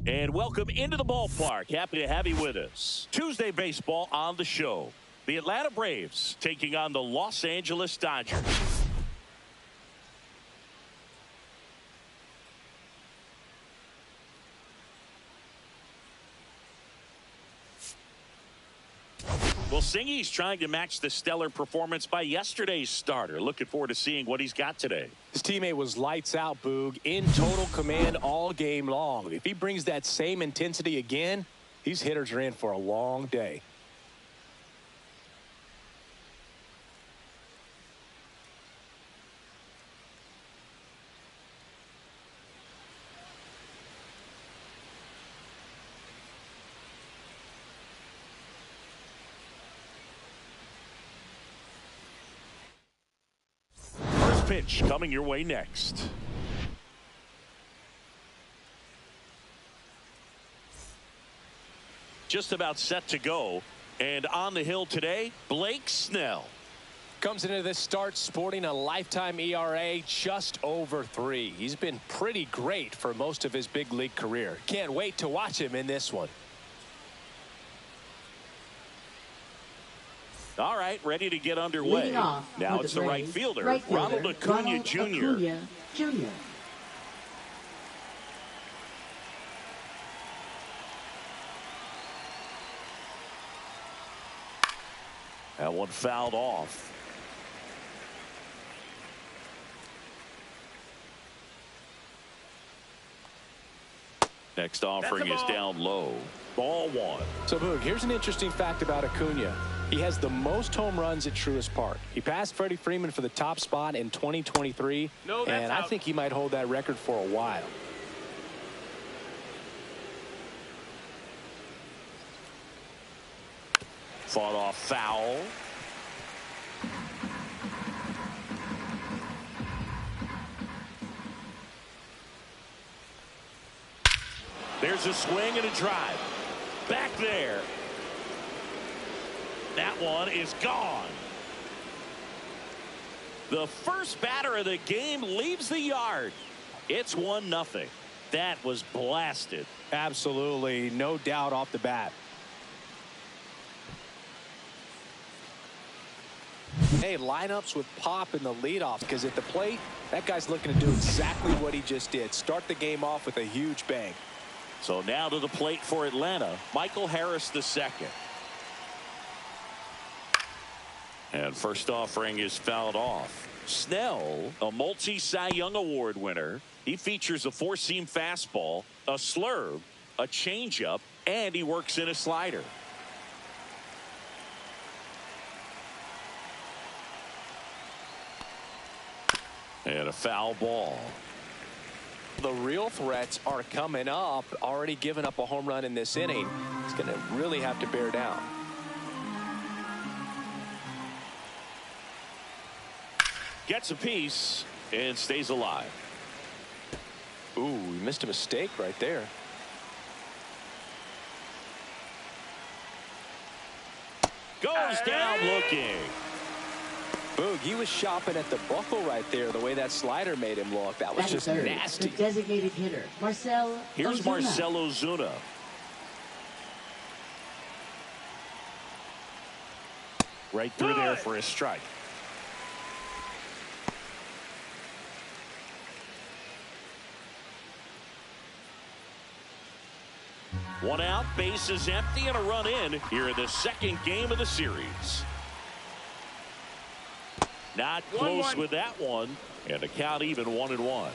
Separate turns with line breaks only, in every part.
And welcome into the ballpark. Happy to have you with us. Tuesday baseball on the show. The Atlanta Braves taking on the Los Angeles Dodgers. Well, Singy's trying to match the stellar performance by yesterday's starter. Looking forward to seeing what he's got today.
His teammate was lights out, Boog, in total command all game long. If he brings that same intensity again, these hitters are in for a long day.
Pitch coming your way next. Just about set to go, and on the hill today, Blake Snell.
Comes into this start sporting a lifetime ERA just over 3. He's been pretty great for most of his big league career. Can't wait to watch him in this one.
All right, ready to get underway. Now it's the right fielder, Ronald Acuna Jr. That one fouled off. Next offering is down low. Ball 1.
So, Boog, here's an interesting fact about Acuna. He has the most home runs at Truist Park. He passed Freddie Freeman for the top spot in 2023, and I think he might hold that record for a while.
Fought off foul. There's a swing and a drive. Back there. That one is gone. The first batter of the game leaves the yard. It's 1-0. That was blasted.
Absolutely, no doubt off the bat. Hey, lineups with pop in the leadoff, because at the plate, that guy's looking to do exactly what he just did. Start the game off with a huge bang.
So now to the plate for Atlanta, Michael Harris II. And first offering is fouled off. Snell, a multi-Cy Young Award winner. He features a four-seam fastball, a slurve, a changeup, and he works in a slider. And a foul ball.
The real threats are coming up. Already given up a home run in this inning. He's going to really have to bear down.
Gets a piece and stays alive.
Ooh, he missed a mistake right there.
Goes down looking.
Boog, he was shopping at the buckle right there, the way that slider made him look. That was just nasty.
The designated hitter, Marcell Ozuna.
Here's Marcell Ozuna. Right through there for a strike. One out, base is empty, and a run in here in the second game of the series. Not close with that one, and the count even 1-1.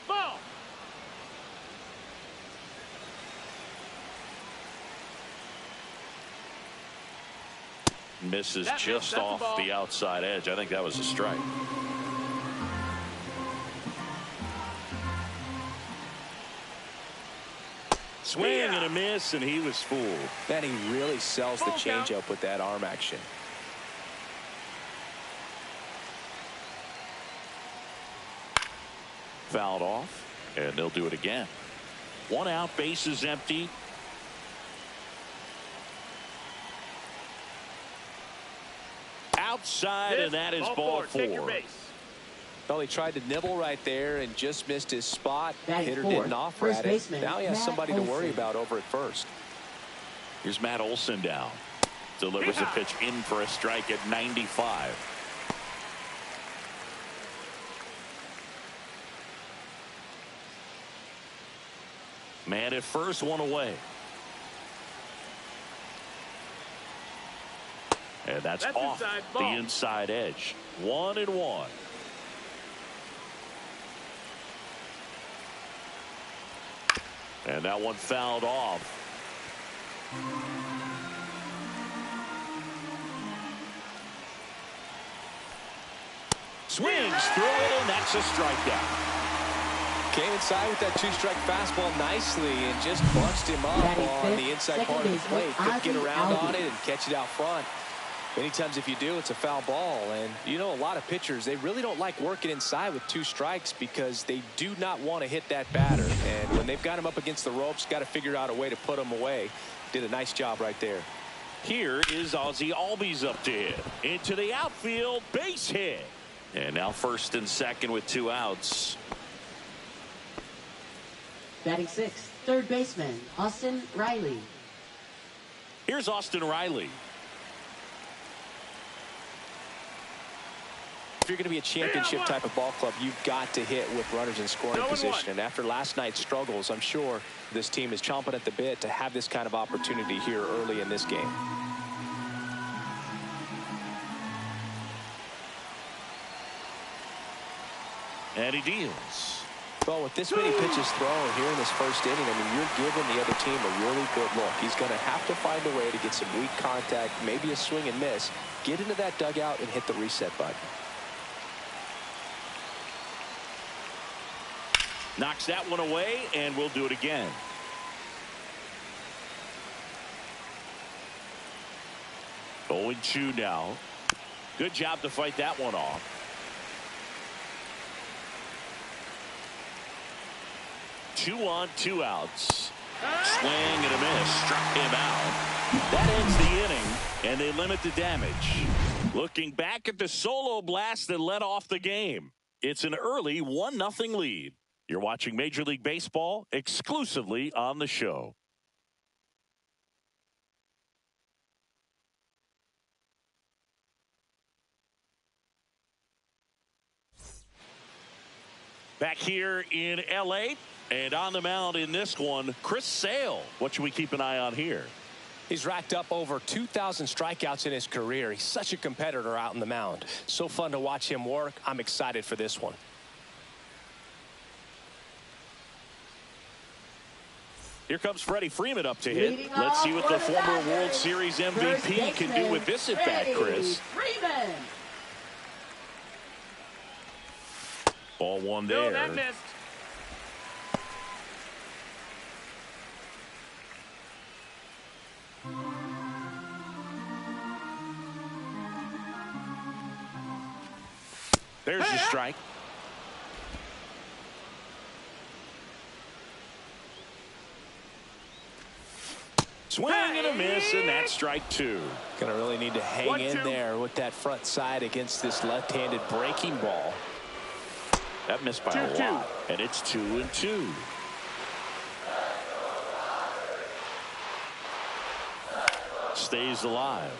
Ball. Misses just off the outside edge. I think that was a strike. Swing and a miss, and he was fooled.
Then he really sells the changeup with that arm action.
Fouled off, and they'll do it again. One out, base is empty. Outside, and that is ball 4.
Well, he tried to nibble right there and just missed his spot. Hitter
fourth,
didn't offer at it.
baseman,
Now he has
Matt
somebody to worry
Olson.
about over at first.
Here's Matt Olson down. Delivers a pitch in for a strike at 95. Man at first, one away. And that's off the inside edge. 1-1. And that one fouled off. Swings through it, and that's a strikeout.
Came inside with that two-strike fastball nicely and just bunched him up on the inside part of the plate. Couldn't get around on it and catch it out front. Many times if you do, it's a foul ball. And you know, a lot of pitchers, they really don't like working inside with two strikes because they do not want to hit that batter. And when they've got him up against the ropes, got to figure out a way to put him away. Did a nice job right there.
Here is Ozzie Albies up to hit. Into the outfield, base hit. And now first and second with 2 outs.
Batting sixth, third baseman, Austin Riley.
Here's Austin Riley.
If you're going to be a championship type of ball club, you've got to hit with runners in scoring position. And after last night's struggles, I'm sure this team is chomping at the bit to have this kind of opportunity here early in this game.
And he deals.
Well, with this many pitches thrown here in this first inning, I mean, you're giving the other team a really good look. He's going to have to find a way to get some weak contact, maybe a swing and miss, get into that dugout and hit the reset button.
Knocks that one away, and we'll do it again. Oh, 0-2 now. Good job to fight that one off. Two on, 2 outs. Swing and a miss. Struck him out. That ends the inning, and they limit the damage. Looking back at the solo blast that led off the game. It's an early 1-0 lead. You're watching Major League Baseball exclusively on the show. Back here in L.A., and on the mound in this one, Chris Sale. What should we keep an eye on here?
He's racked up over 2,000 strikeouts in his career. He's such a competitor out on the mound. So fun to watch him work. I'm excited for this one.
Here comes Freddie Freeman up to hit. Let's see what the former World Series MVP can do with this at bat, Chris.
Freeman.
Ball one there.
No, that missed.
There's the strike. Swing and a miss, and that's strike 2.
Gonna really need to hang in there with that front side against this left-handed breaking ball.
That missed by a lot, and it's 2-2. Stays alive.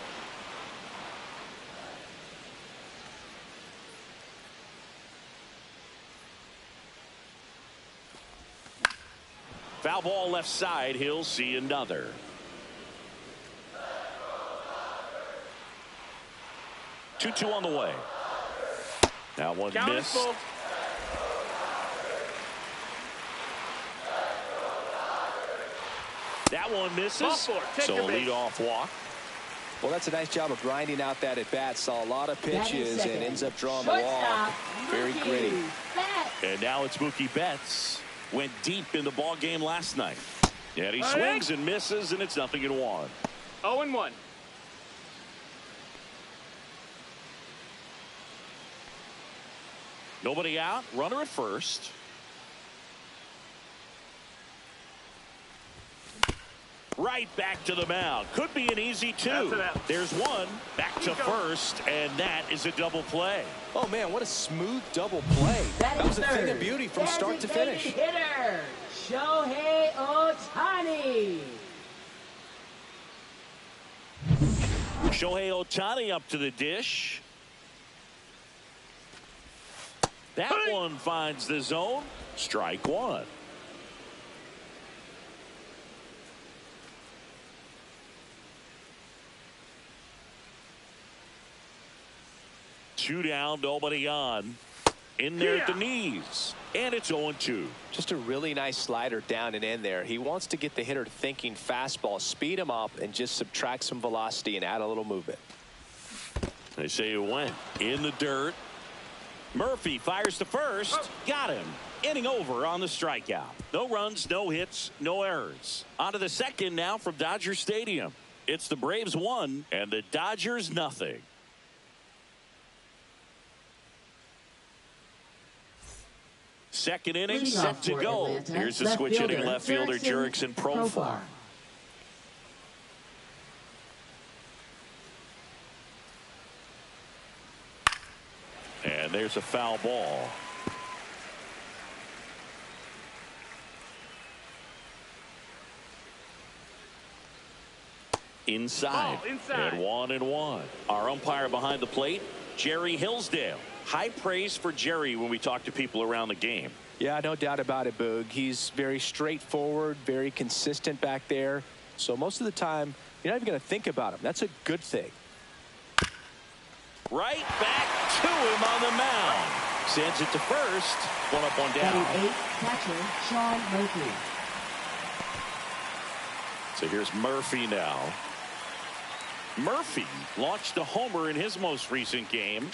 Foul ball left side. He'll see another. Two on the way. Now one missed. That one misses. So a leadoff walk.
Well, that's a nice job of grinding out that at bat. Saw a lot of pitches and ends up drawing the walk. Very gritty.
And now it's Mookie Betts. Went deep in the ball game last night. And he swings and misses, and it's 0-1.
0-1.
Nobody out. Runner at first. Right back to the mound. Could be an easy two. There's one. Back to first, and that is a double play.
Oh, man, what a smooth double play. That was a thing of beauty from start to finish.
Hitter, Shohei Ohtani.
Shohei Ohtani up to the dish. That one finds the zone. Strike one. Two down, nobody on. In there at the knees. And it's 0-2.
Just a really nice slider down and in there. He wants to get the hitter thinking fastball, speed him up, and just subtract some velocity and add a little movement.
They say it went in the dirt. Murphy fires to first. Got him. Inning over on the strikeout. No runs, no hits, no errors. On to the second now from Dodger Stadium. It's the Braves 1 and the Dodgers nothing. Second inning set to go.
Atlanta,
Here's the switch hitting left fielder Jurickson Profar. And there's a foul ball. Inside. And 1-1. Our umpire behind the plate, Jerry Hillsdale. High praise for Jerry when we talk to people around the game.
Yeah, no doubt about it, Boog. He's very straightforward, very consistent back there. So most of the time, you're not even going to think about him. That's a good thing.
Right back to him on the mound. Sends it to first. One up, one down.
Batting 8, catcher Sean Murphy.
So here's Murphy now. Murphy launched a homer in his most recent game.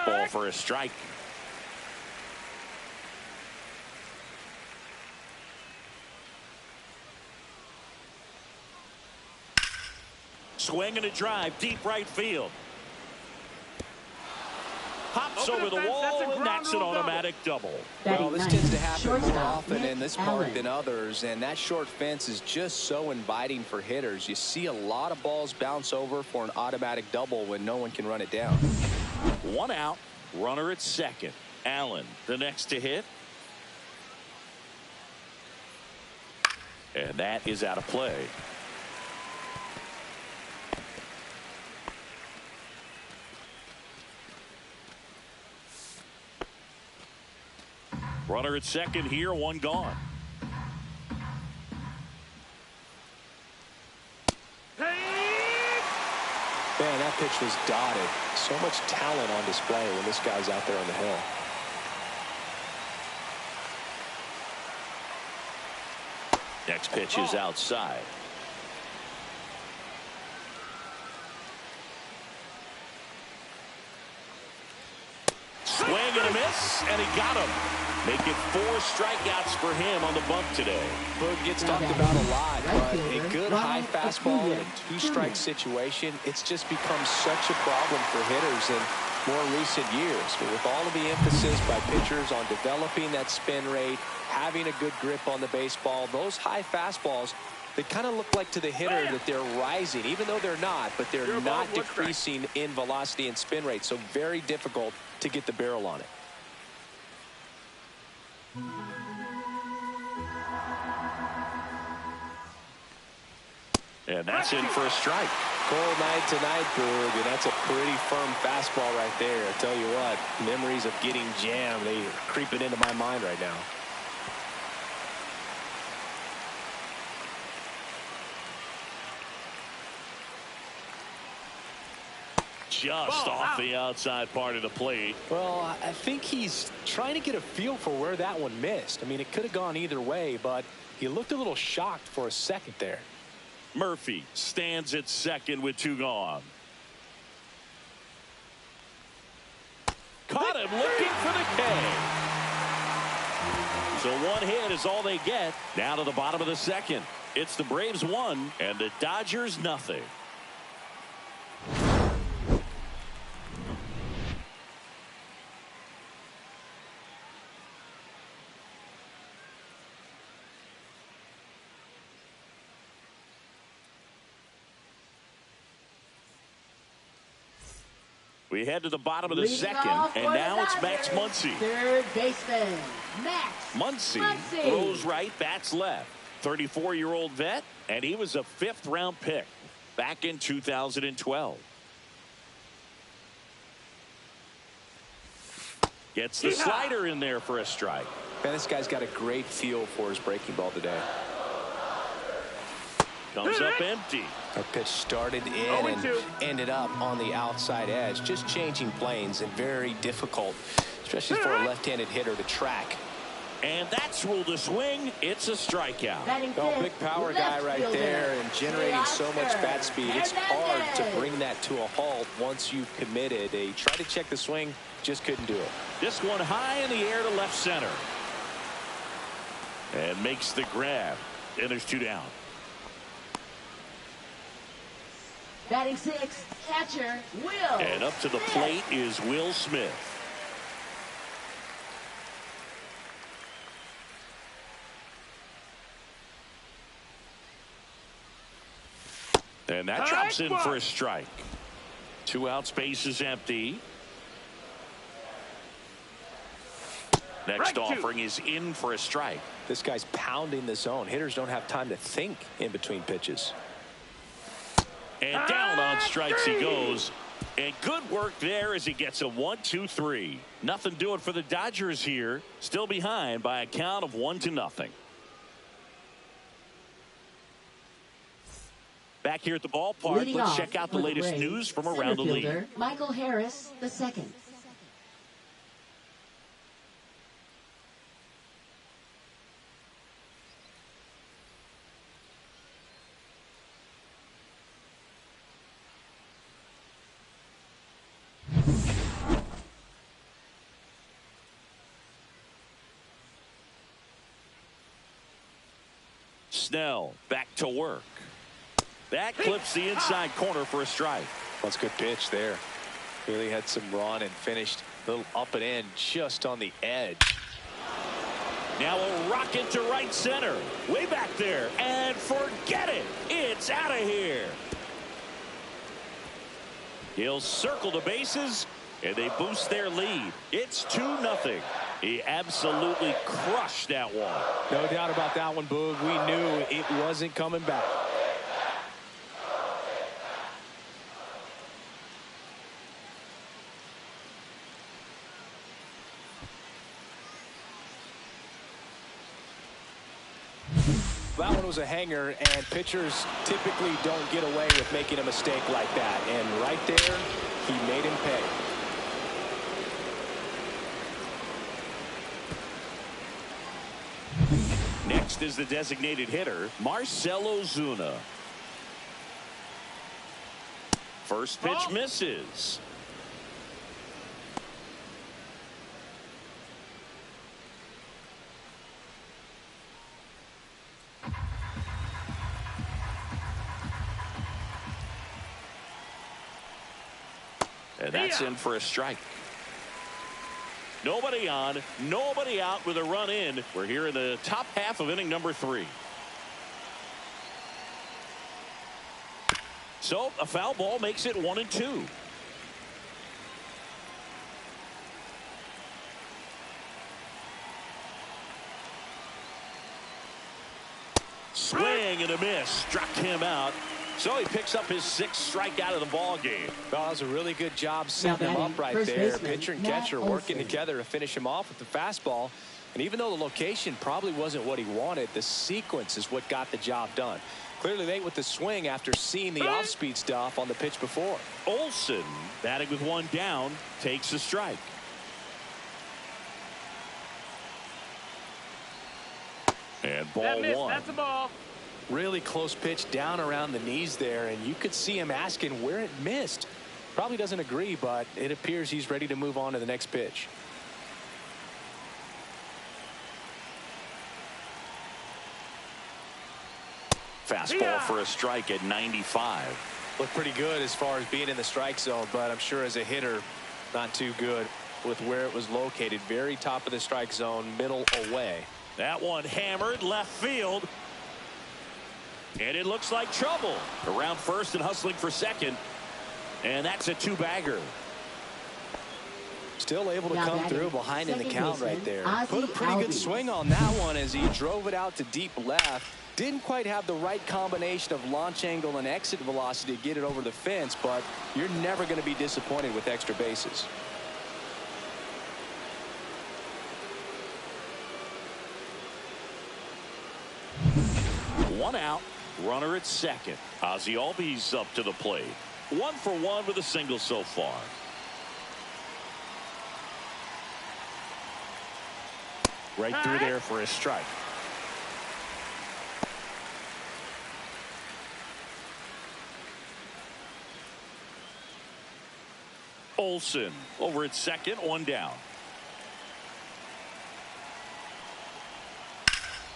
fastball for a strike. Swing and a drive, deep right field. Hops over the wall, and that's an automatic double.
Well, this tends to happen more often in this park than others, and that short fence is just so inviting for hitters. You see a lot of balls bounce over for an automatic double when no one can run it down.
1 out, runner at second. Allen, the next to hit. And that is out of play. Runner at second here, 1 gone.
Man, that pitch was dotted. So much talent on display when this guy's out there on the hill.
Next pitch is outside. Swing and a miss, and he got him. Make it 4 strikeouts for him on the bump today.
Boog gets talked about a lot, but a good high fastball in a 2-strike situation, it's just become such a problem for hitters in more recent years. But with all of the emphasis by pitchers on developing that spin rate, having a good grip on the baseball, those high fastballs, they kind of look like to the hitter that they're rising, even though they're not, but they're not decreasing in velocity and spin rate. So very difficult to get the barrel on it.
And that's in for a strike.
Cold night tonight, Boog, and that's a pretty firm fastball right there. I tell you what, memories of getting jammed, they are creeping into my mind right now.
Just off the outside part of the plate.
Well, I think he's trying to get a feel for where that one missed. I mean, it could have gone either way, but he looked a little shocked for a second there.
Murphy stands at second with 2 gone. Caught him looking for the K. So 1 hit is all they get. Down to the bottom of the second. It's the Braves 1 and the Dodgers nothing. We head to the bottom of the second, and now it's Max Muncy.
Third baseman, Max
Muncy throws right, bats left. 34-year-old vet, and he was a 5th-round pick back in 2012. Gets the slider in there for a strike.
Man, this guy's got a great feel for his breaking ball today.
Comes up empty.
That pitch started in and ended up on the outside edge. Just changing planes and very difficult, especially for a left-handed hitter to track.
And that's ruled a swing. It's a strikeout.
Oh, big power guy right there and generating so much bat speed. It's hard to bring that to a halt once you've committed. They tried to check the swing, just couldn't do it.
This one high in the air to left center. And makes the grab. And there's 2 down.
Batting 6, catcher, Will.
And up to the plate is Will Smith. And that drops in for a strike. 2 out, space is empty. Next offering is in for a strike.
This guy's pounding the zone. Hitters don't have time to think in between pitches.
And down on strikes he goes. And good work there as he gets a 1-2-3. Nothing doing for the Dodgers here. Still behind by a count of 1-0. Back here at the ballpark,
Leading
let's
off
check out the
for
latest
Braves,
news from around the league.
fielder, Michael Harris II.
Snell back to work. That clips the inside corner for a strike.
That's a good pitch there. Really had some run and finished a little up and in just on the edge.
Now a rocket to right center. Way back there. And forget it. It's out of here. He'll circle the bases, and they boost their lead. It's 2-0. He absolutely crushed that one.
No doubt about that one, Boog. We knew it wasn't coming back. That one was a hanger, and pitchers typically don't get away with making a mistake like that. And right there, he made him pay.
Next is the designated hitter, Marcell Ozuna. First pitch misses. And that's in for a strike. Nobody on, nobody out with a run in. We're here in the top half of inning number 3. So a foul ball makes it 1-2. Swing and a miss. Struck him out. So he picks up his 6th strikeout of the ball game.
Well, that was a really good job setting him up right there. Pitcher and catcher working together to finish him off with the fastball. And even though the location probably wasn't what he wanted, the sequence is what got the job done. Clearly late with the swing after seeing the off-speed stuff on the pitch before.
Olson, batting with 1 down, takes a strike. And ball 1.
That's a ball.
Really close pitch down around the knees there, and you could see him asking where it missed. Probably doesn't agree, but it appears he's ready to move on to the next pitch.
Fastball for a strike at 95.
Looked pretty good as far as being in the strike zone, but I'm sure as a hitter, not too good with where it was located. Very top of the strike zone, middle away.
That one hammered left field. And it looks like trouble. Around first and hustling for second. And that's a 2-bagger.
Still able to come through behind in the count right there. Put a pretty good swing on that one as he drove it out to deep left. Didn't quite have the right combination of launch angle and exit velocity to get it over the fence, but you're never going to be disappointed with extra bases.
One out. Runner at second. Ozzie Albies up to the plate. 1 for 1 with a single so far. Right through there for a strike. Olson over at second, 1 down.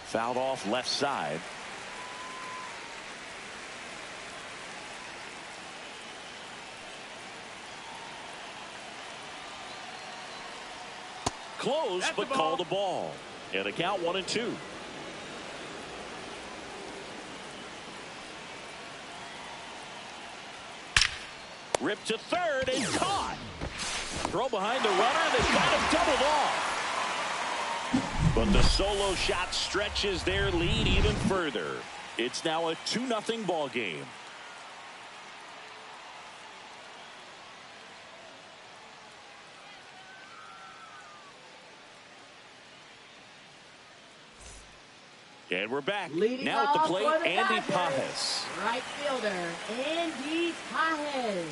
Fouled off left side. Close, but called a ball. And a count 1-2. Ripped to third and caught. Throw behind the runner. They got him doubled off. But the solo shot stretches their lead even further. It's now a 2-0 ball game. And we're back.
Leading
now at the plate,
the
Andy
batter,
Pages.
Right fielder, Andy Pages.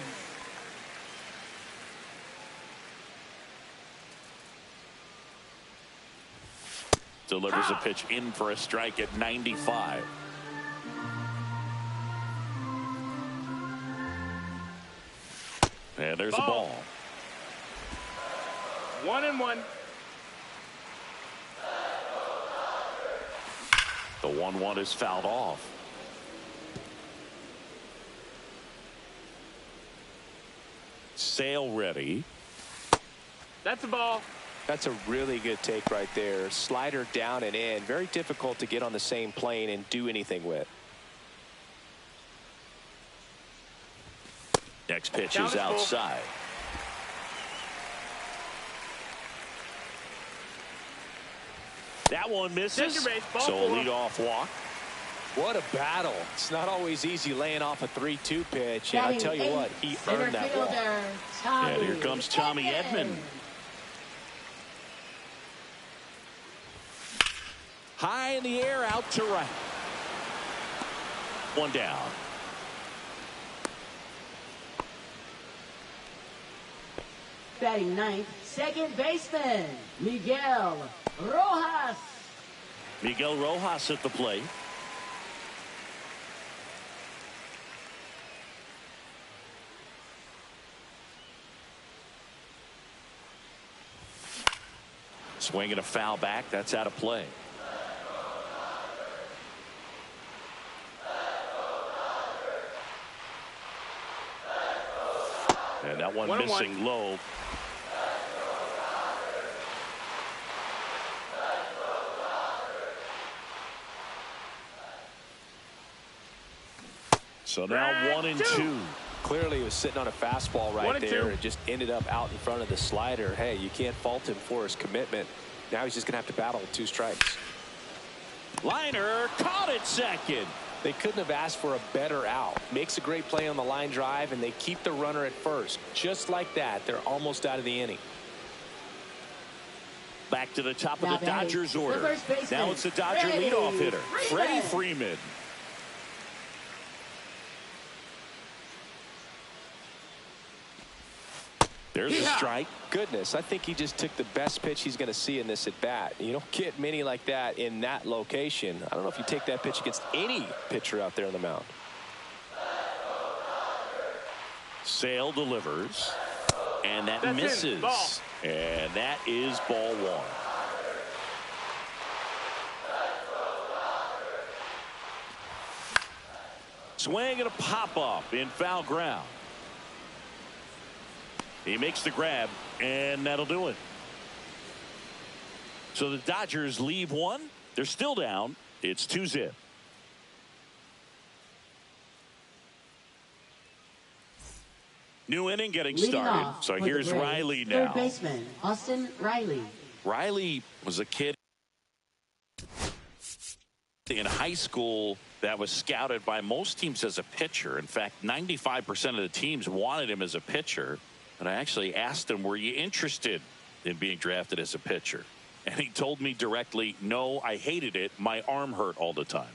Delivers a pitch in for a strike at 95. And there's a ball.
1-1.
The 1-1 is fouled off. Sale ready.
That's a ball.
That's a really good take right there. Slider down and in. Very difficult to get on the same plane and do anything with.
Next pitch is outside. That one misses. So a leadoff walk.
What a battle. It's not always easy laying off a 3-2 pitch. And I tell you what, he earned that walk.
And here comes Tommy Edman. High in the air, out to right. One down.
Batting ninth, second baseman, Miguel Rojas.
Miguel Rojas at the plate. Swinging a foul back. That's out of play. And that one missing low. So now 1-2.
Clearly he was sitting on a fastball right there and just ended up out in front of the slider. Hey, you can't fault him for his commitment. Now he's just going to have to battle with 2 strikes.
Liner caught it second.
They couldn't have asked for a better out. Makes a great play on the line drive, and they keep the runner at first. Just like that, they're almost out of the inning.
Back to the top of the Dodgers order. Now it's the Dodger leadoff hitter, Freddie Freeman. There's a strike.
Goodness, I think he just took the best pitch he's going to see in this at bat. You don't get many like that in that location. I don't know if you take that pitch against any pitcher out there on the mound.
Sale delivers, and that misses. And that is ball 1. Swing and a pop up in foul ground. He makes the grab, and that'll do it. So the Dodgers leave 1. They're still down. It's 2-0. New inning getting started. So here's Riley now.
Third baseman, Austin Riley.
Riley was a kid in high school that was scouted by most teams as a pitcher. In fact, 95% of the teams wanted him as a pitcher. And I actually asked him, were you interested in being drafted as a pitcher? And he told me directly, no, I hated it. My arm hurt all the time.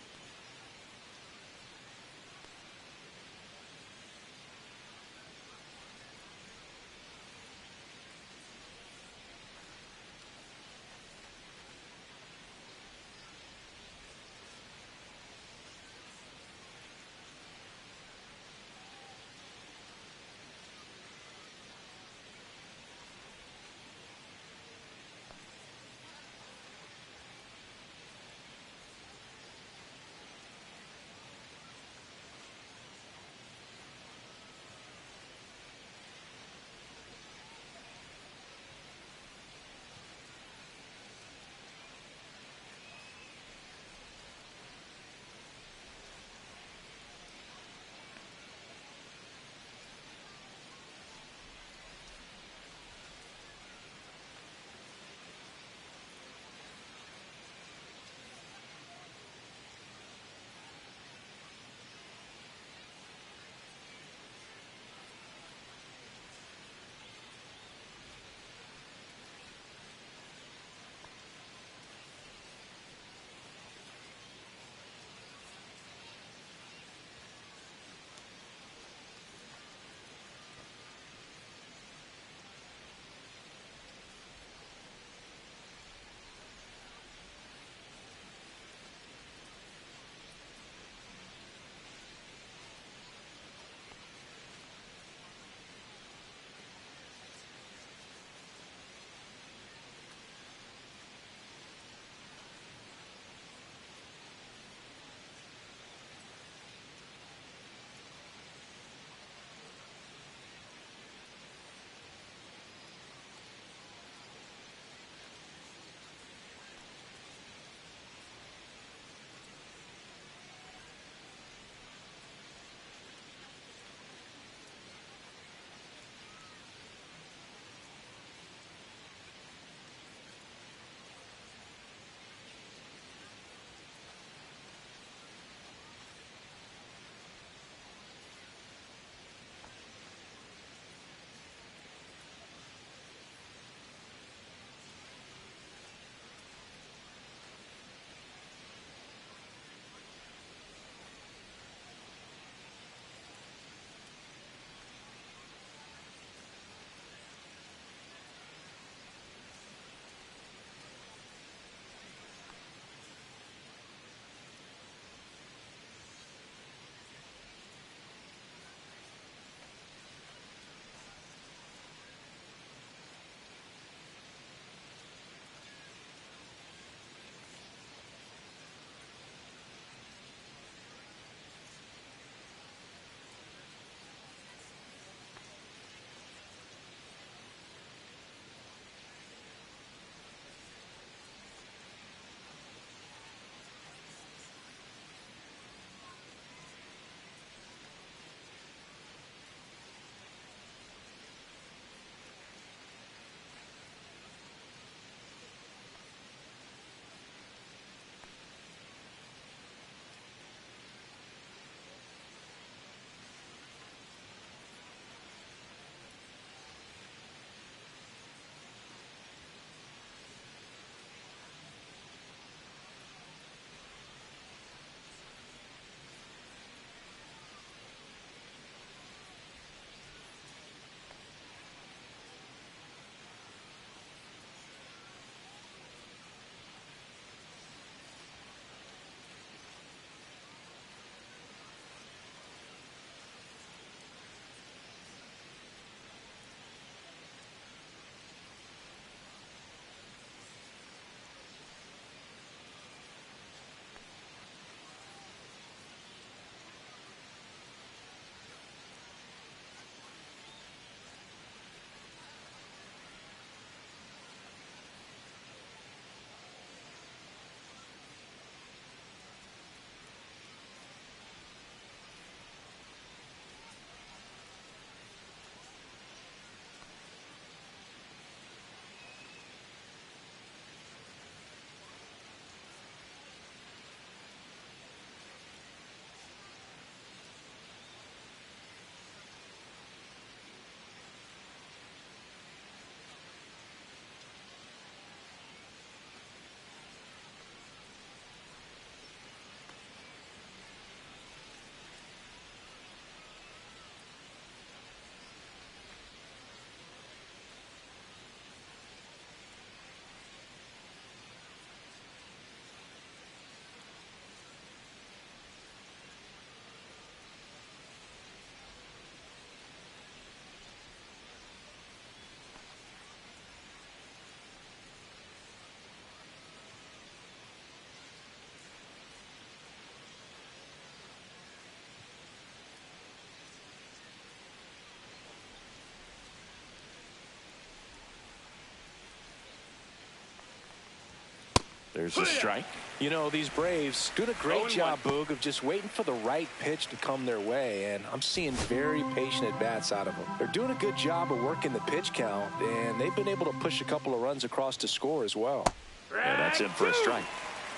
There's a strike.
You know, these Braves doing a great job, Boog, of just waiting for the right pitch to come their way, and I'm seeing very patient at-bats out of them. They're doing a good job of working the pitch count, and they've been able to push a couple of runs across to score as well.
And that's in for a strike.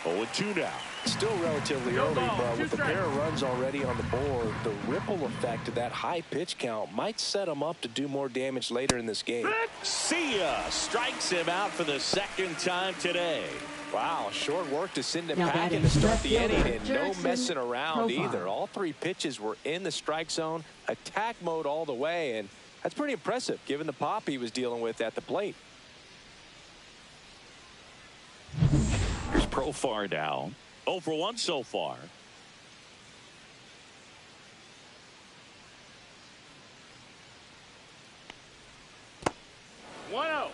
0-2 now.
Still relatively early, but with a pair of runs already on the board, the ripple effect of that high pitch count might set them up to do more damage later in this game.
See ya. Strikes him out for the second time today.
Wow, short work to send him
Now
packing
batting
to start
left
the inning,
fielder,
and no
Jurickson
messing around
Profar.
either. All three pitches were in the strike zone, attack mode all the way, and that's pretty impressive given the pop he was dealing with at the plate.
Here's Profar down. 0 for 1 so far.
One-oh.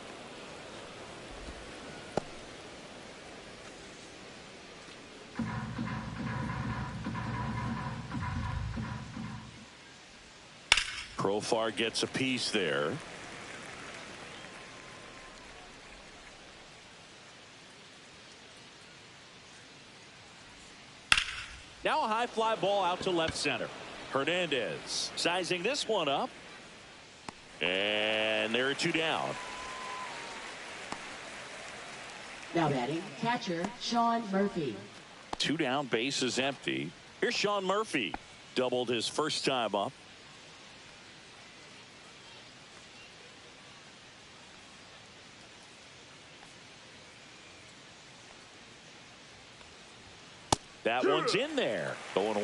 Profar gets a piece there. Now a high fly ball out to left center. Hernandez sizing this one up. And there are 2 down.
Now batting, catcher Sean Murphy.
2 down, base is empty. Here's Sean Murphy. Doubled his first time up. That one's in there. 0-1.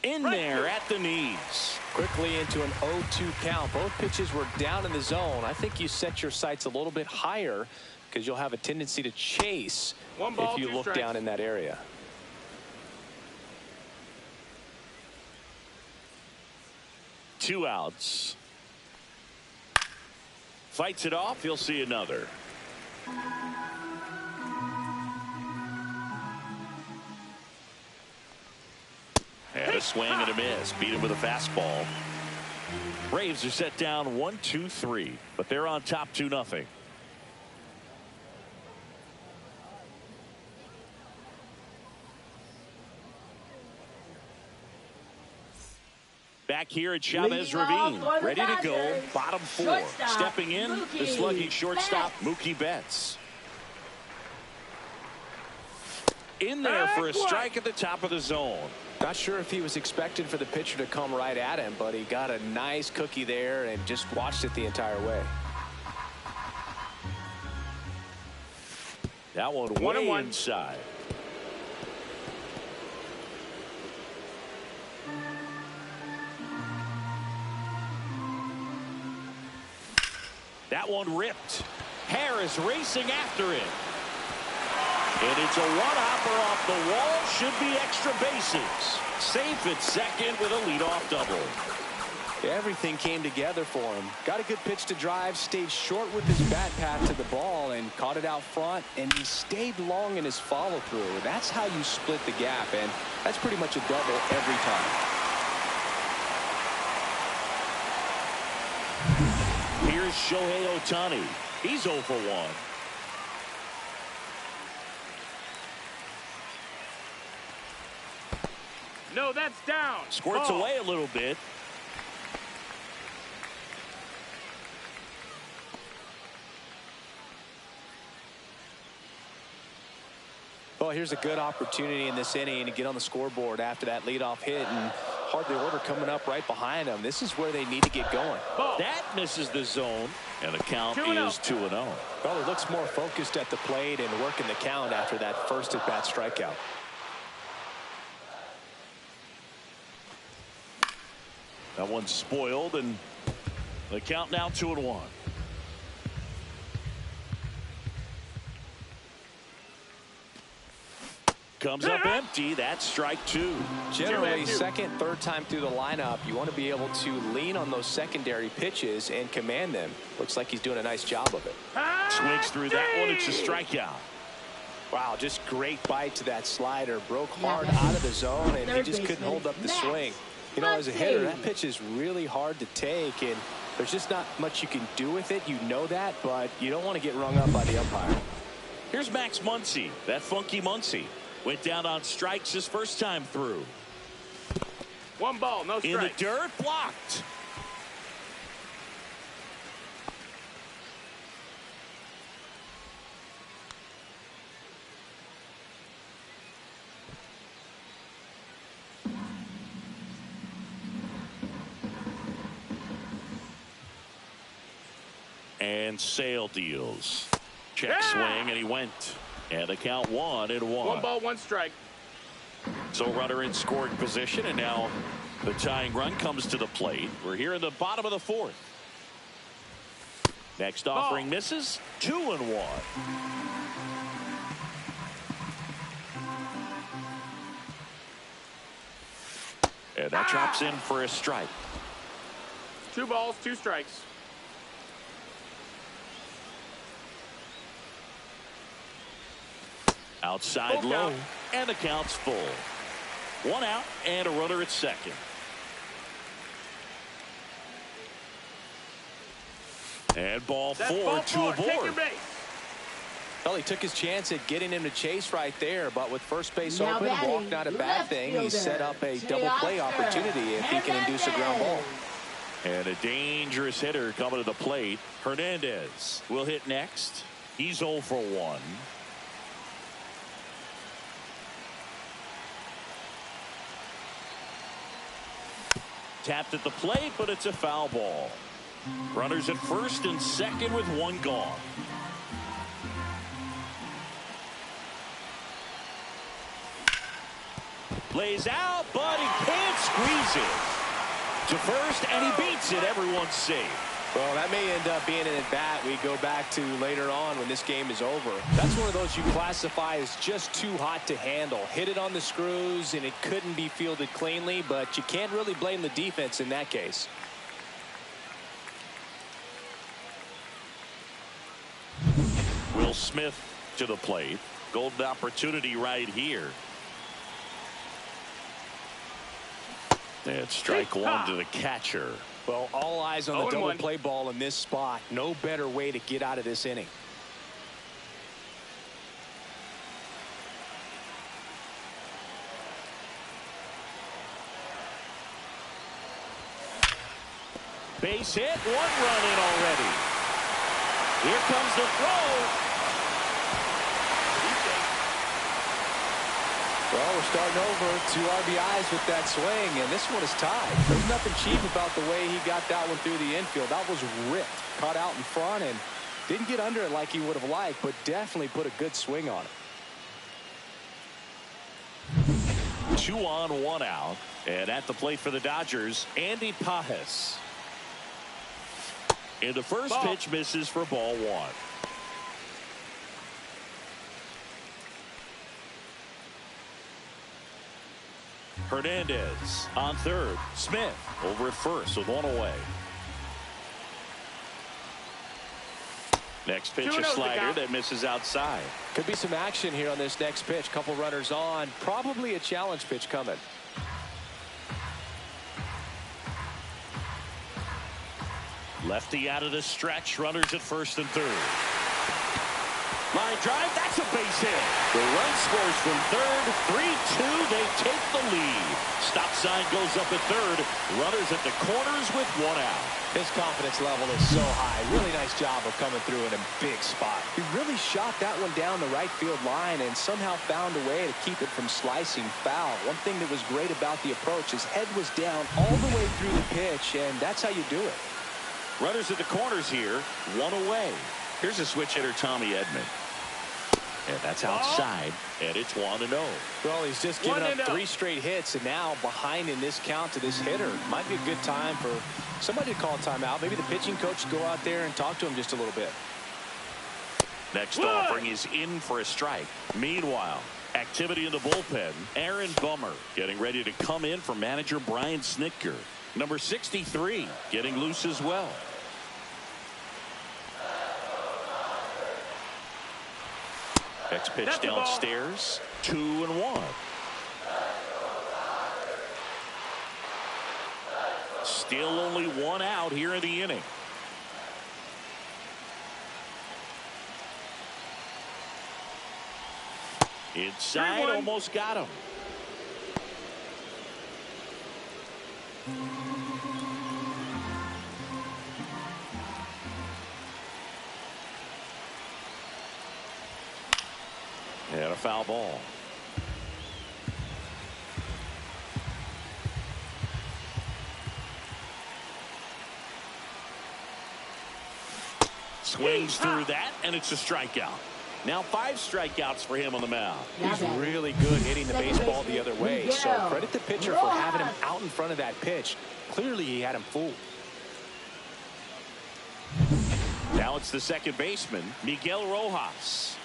In there at the knees.
Quickly into an 0-2 count. Both pitches were down in the zone. I think you set your sights a little bit higher because you'll have a tendency to chase if you look down in that area.
Two outs. Fights it off. He'll see another. And a swing and a miss. Beat him with a fastball. Braves are set down 1-2-3, but they're on top 2-0. Back here at Chavez Ravine, ready to go, bottom 4. Stepping in, the slugging shortstop, Mookie Betts. In there for a strike at the top of the zone.
Not sure if he was expecting for the pitcher to come right at him, but he got a nice cookie there and just watched it the entire way.
That one way inside. That one ripped. Harris racing after it. And it's a one-hopper off the wall. Should be extra bases. Safe at second with a leadoff double.
Everything came together for him. Got a good pitch to drive, stayed short with his bat path to the ball and caught it out front, and he stayed long in his follow-through. That's how you split the gap, and that's pretty much a double every time.
Here's Shohei Ohtani. He's 0 for 1.
No, that's down.
Squirts away a little bit.
Well, here's a good opportunity in this inning to get on the scoreboard after that leadoff hit, and hardly order coming up right behind them. This is where they need to get going.
That misses the zone, and the count is 2-0.
Well, he looks more focused at the plate and working the count after that first at-bat strikeout.
That one's spoiled, and the count now 2-1. Comes up empty. That's strike 2.
Generally, second, third time through the lineup, you want to be able to lean on those secondary pitches and command them. Looks like he's doing a nice job of it.
Swings through that one. It's a strikeout.
Wow, just great bite to that slider. Broke hard out of the zone, and he just couldn't hold up the swing. You know, as a hitter, that pitch is really hard to take, and there's just not much you can do with it. You know that, but you don't want to get rung up by the umpire.
Here's Max Muncy. That funky Muncy went down on strikes his first time through.
1 ball, no strike.
In the dirt, blocked. And Sale deals. Check swing, and he went. And the count 1-1.
1 ball, 1 strike.
So runner in scoring position, and now the tying run comes to the plate. We're here in the bottom of the 4th. Next offering misses. 2-1. And that drops in for a strike.
2 balls, 2 strikes.
Outside low, and the count's full. 1 out and a runner at second. And ball 4 to a board.
Well, he took his chance at getting him to chase right there, but with first base open, walk not a bad thing. He set up a double play opportunity if he can induce a ground ball.
And a dangerous hitter coming to the plate. Hernandez will hit next. He's 0 for 1. Tapped at the plate, but it's a foul ball. Runners at first and second with 1 gone. Lays out, but he can't squeeze it to first, and he beats it. Everyone's safe.
Well, that may end up being an at-bat we go back to later on when this game is over. That's one of those you classify as just too hot to handle. Hit it on the screws, and it couldn't be fielded cleanly, but you can't really blame the defense in that case.
Will Smith to the plate. Golden opportunity right here. And strike 1 to the catcher.
Well, all eyes on the double play ball in this spot. No better way to get out of this inning.
Base hit, 1 run in already. Here comes the throw.
Well, we're starting over 2 RBIs with that swing, and this one is tied. There's nothing cheap about the way he got that one through the infield. That was ripped, caught out in front, and didn't get under it like he would have liked, but definitely put a good swing on it.
2 on, 1 out, and at the plate for the Dodgers, Andy Pages. And the first pitch misses for ball 1. Hernandez on third. Smith over at first with 1 away. Next pitch, a slider that misses outside.
Could be some action here on this next pitch. Couple runners on. Probably a challenge pitch coming.
Lefty out of the stretch. Runners at first and third. Line drive. That's a base hit. The run scores from third. 3-2. They take the lead. Stop sign goes up at third. Runners at the corners with 1 out.
His confidence level is so high. Really nice job of coming through in a big spot. He really shot that one down the right field line and somehow found a way to keep it from slicing foul. One thing that was great about the approach, his head was down all the way through the pitch, and that's how you do it.
Runners at the corners here. 1 away. Here's a switch hitter, Tommy Edman. And that's outside, and it's 1-0.
Well, he's just given up 3 straight hits, and now behind in this count to this hitter. Might be a good time for somebody to call timeout. Maybe the pitching coach to go out there and talk to him just a little bit.
Next offering is in for a strike. Meanwhile, activity in the bullpen. Aaron Bummer getting ready to come in for manager Brian Snitker. Number 63 getting loose as well. Next pitch
That's the ball.
downstairs. 2-1. Still only one out here in the inning. Inside,
3-1.
almost got him. And a foul ball. Swings through that, and it's a strikeout. Now 5 strikeouts for him on the mound.
He's really good hitting the baseball the other way. So credit the pitcher for having him out in front of that pitch. Clearly he had him fooled.
Now it's the second baseman, Miguel Rojas.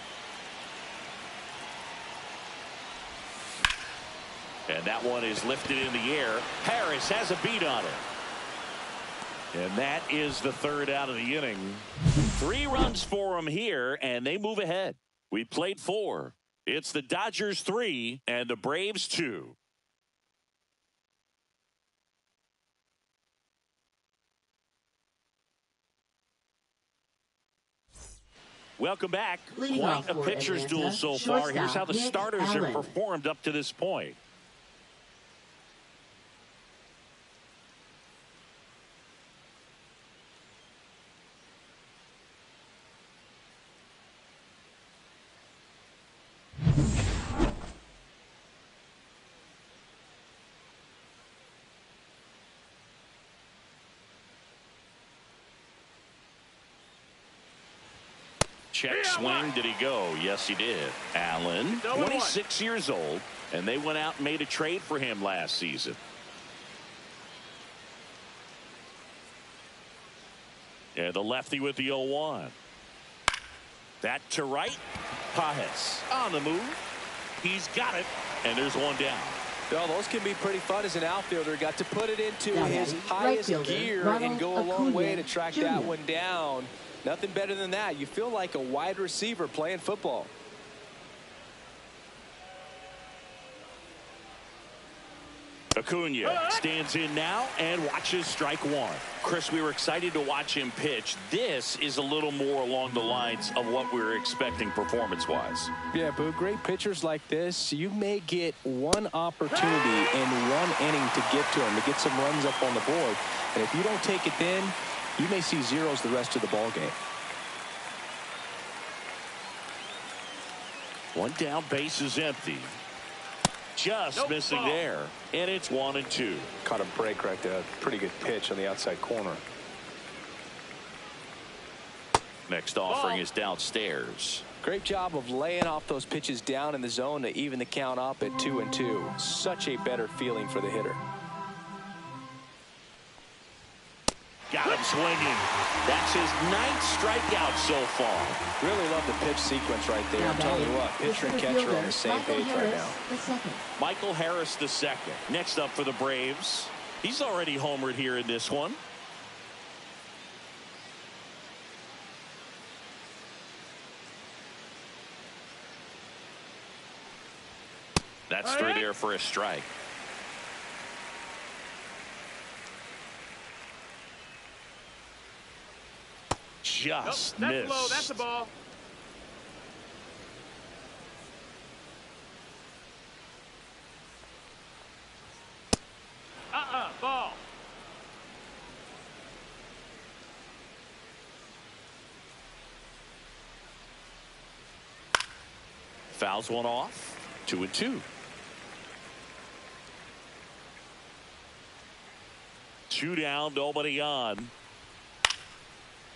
And that one is lifted in the air. Harris has a beat on it. And that is the third out of the inning. 3 runs for him here, and they move ahead. We played 4. It's the Dodgers 3 and the Braves 2. Welcome back.
Leading
Quite
off
a
for
pitcher's
Atlanta,
duel so far. Here's how the
shortstop,
starters
Nick
have
Allen.
performed up to this point. Check swing. Did he go? Yes, he did. Allen, 26 years old, and they went out and made a trade for him last season. And the lefty with the 0-1. That to right. Pages on the move. He's got it, and there's one down.
Well, those can be pretty fun as an outfielder. Got to put it into
Now
his
batting,
highest
right fielder,
gear
Ronald
and go a long way to
Acuna
track
Jr.
that one down. Nothing better than that. You feel like a wide receiver playing football.
Acuna stands in now and watches strike one. Chris, we were excited to watch him pitch. This is a little more along the lines of what we were expecting performance-wise.
Yeah, Boo, great pitchers like this, you may get one opportunity in one inning to get to him, to get some runs up on the board. And if you don't take it then, you may see zeros the rest of the ball game.
One down, base is empty. Just missing there, and it's 1-2.
Caught a break right there. Pretty good pitch on the outside corner.
Next offering is downstairs.
Great job of laying off those pitches down in the zone to even the count up at 2-2. Such a better feeling for the hitter.
Got him swinging. That's his 9th strikeout so far.
Really love the pitch sequence right there. I'm telling you what, pitcher and catcher are on the same page right now.
Michael Harris the second. Next up for the Braves. He's already homered here in this one. That's through there for a strike. Just
That's
missed.
low. That's the ball. Ball.
Fouls one off. 2-2. 2 down, nobody on.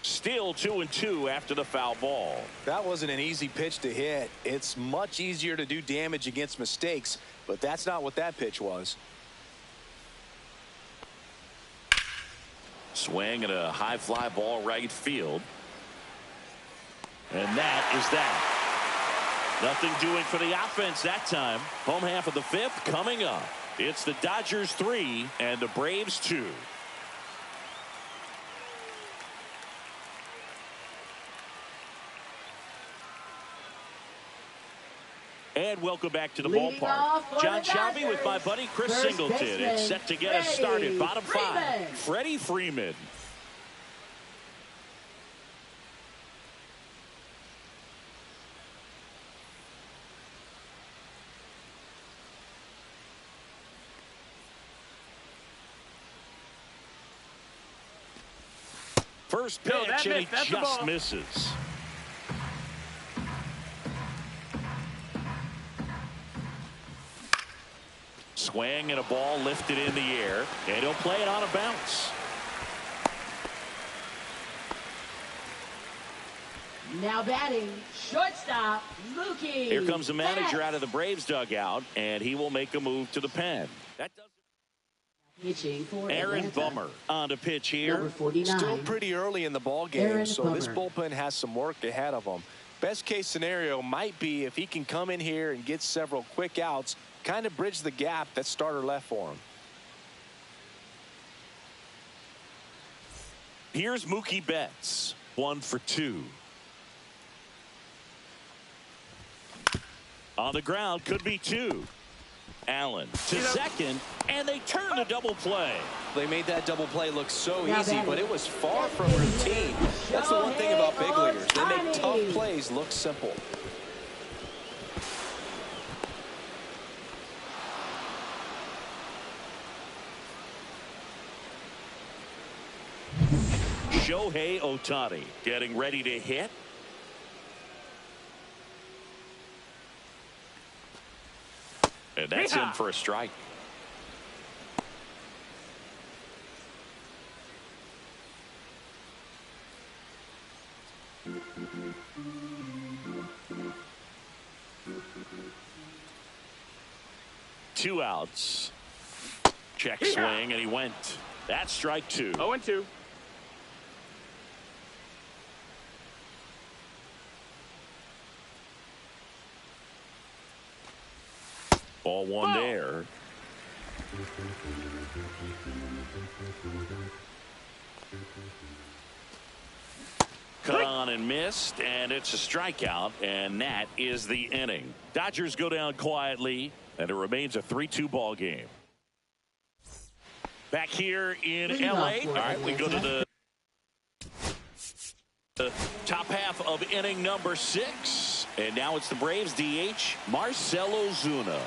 Still 2-2 after the foul ball.
That wasn't an easy pitch to hit. It's much easier to do damage against mistakes, but that's not what that pitch was.
Swing and a high fly ball right field. And that is that. Nothing doing for the offense that time. Home half of the 5th coming up. It's the Dodgers 3 and the Braves 2. And welcome back to the
Leading
ballpark.
off for
John
the
Shelby with my
Dodgers,
buddy Chris
first
Singleton.
baseman,
It's set to get us started. Bottom
Freddie
five.
Freeman.
Freddie Freeman. First pitch,
No, that
and he
missed. That's the
just
ball.
misses. Swing and a ball lifted in the air, and he'll play it on a bounce.
Now batting, shortstop, Mookie.
Here comes the manager
Betts.
out of the Braves dugout, and he will make a move to the pen. That does
Pitching for
Aaron
Atlanta.
Bummer on to pitch here.
Number 49.
Still pretty early in the ball game,
Aaron
so this
Bummer.
bullpen has some work ahead of them. Best case scenario might be if he can come in here and get several quick outs, kind of bridge the gap that starter left for him.
Here's Mookie Betts, 1 for 2. On the ground, could be 2. Allen to second, and they turn the double play.
They made that double play look so
Now
easy,
batting.
but it was far from routine. That's the one thing about big leaguers. They make tough
Ohtani.
plays look simple.
Shohei Ohtani getting ready to hit. And that's in for a strike. Two outs. Check swing, and he went. That's strike 2.
0-2.
Ball one there. Cut on and missed, and it's a strikeout, and that is the inning. Dodgers go down quietly, and it remains a 3-2 ball game. Back here in
Lead
L.A.
off
All
for
right, we go to the top half of inning number 6, and now it's the Braves DH, Marcell Ozuna.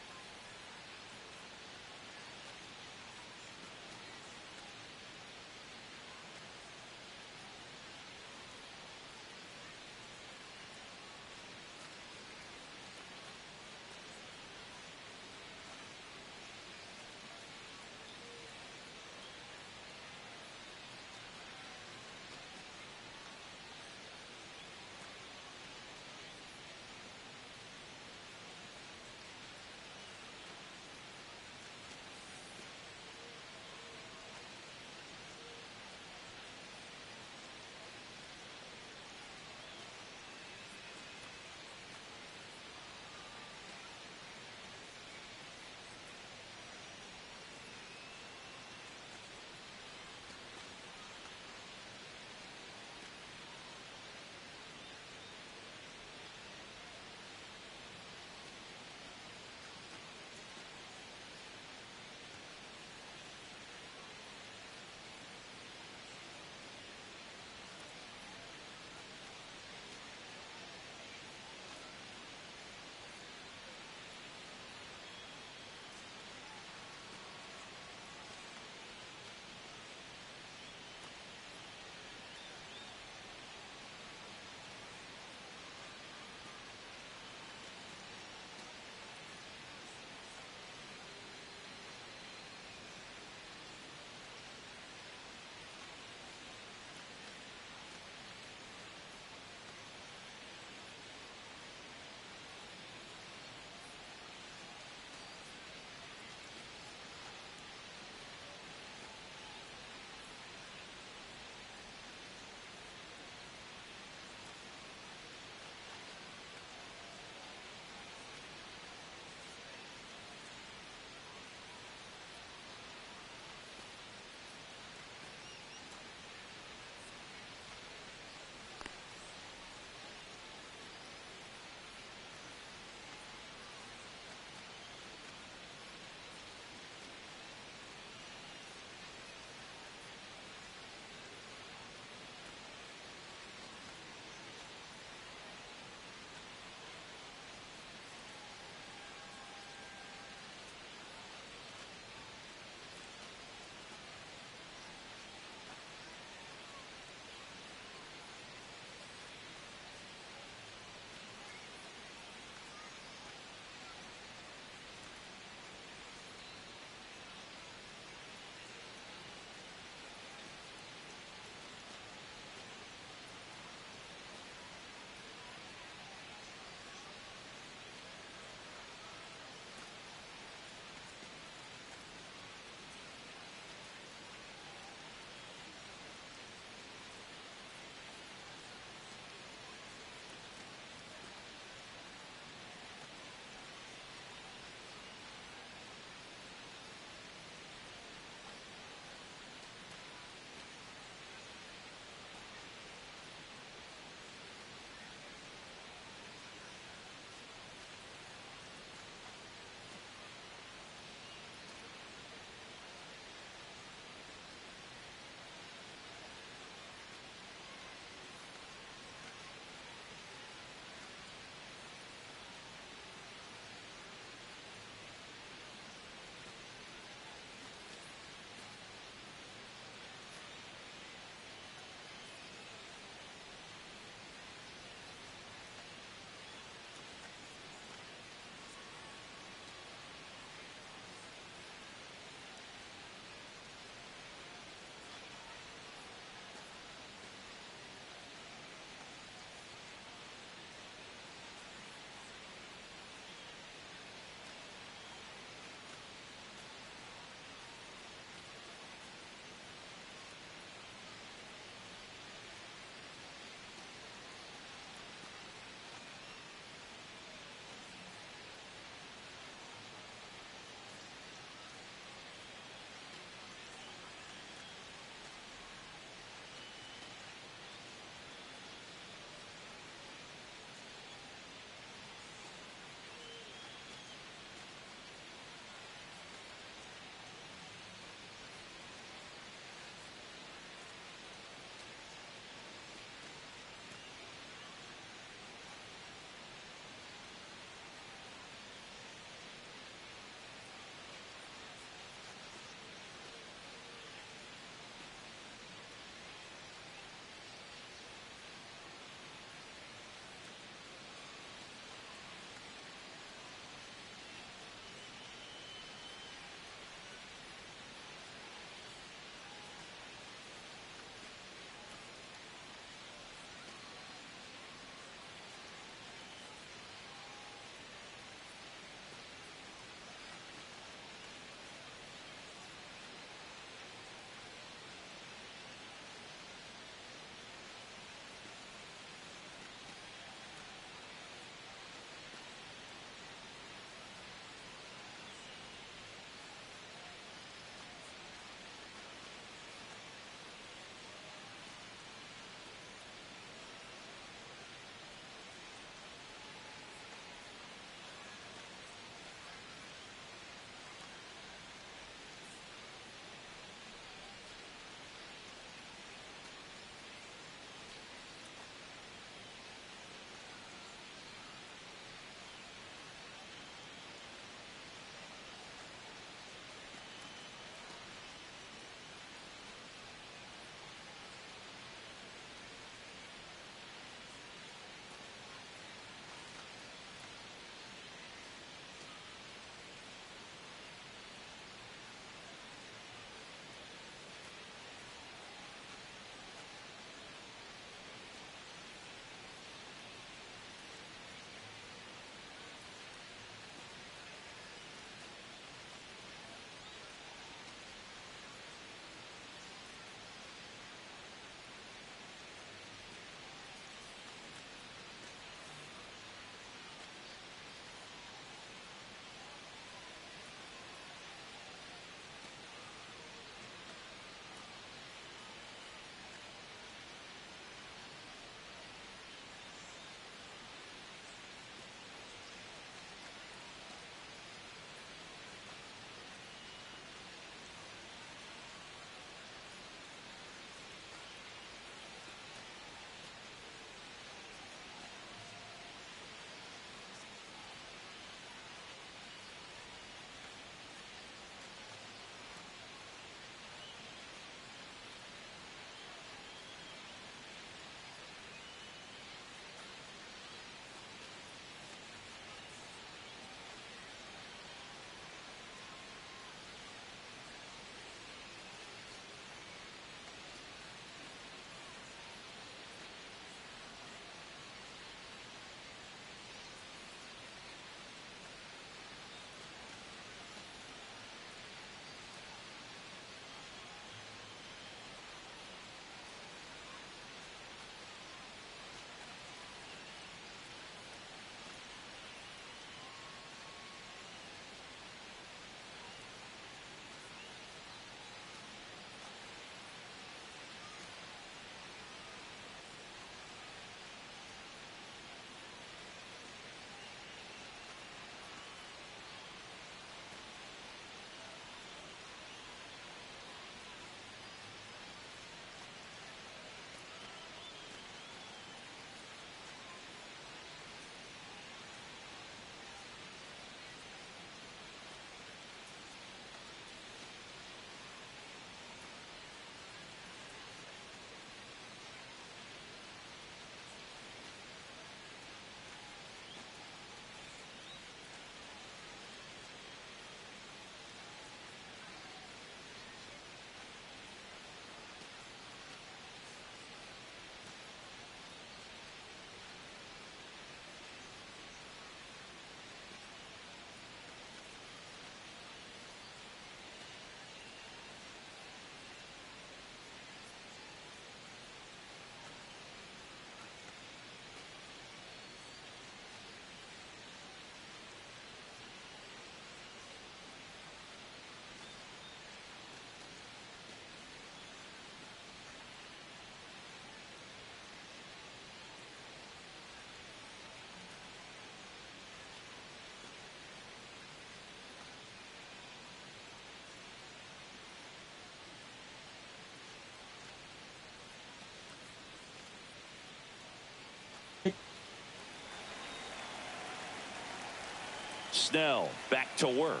Snell back to work.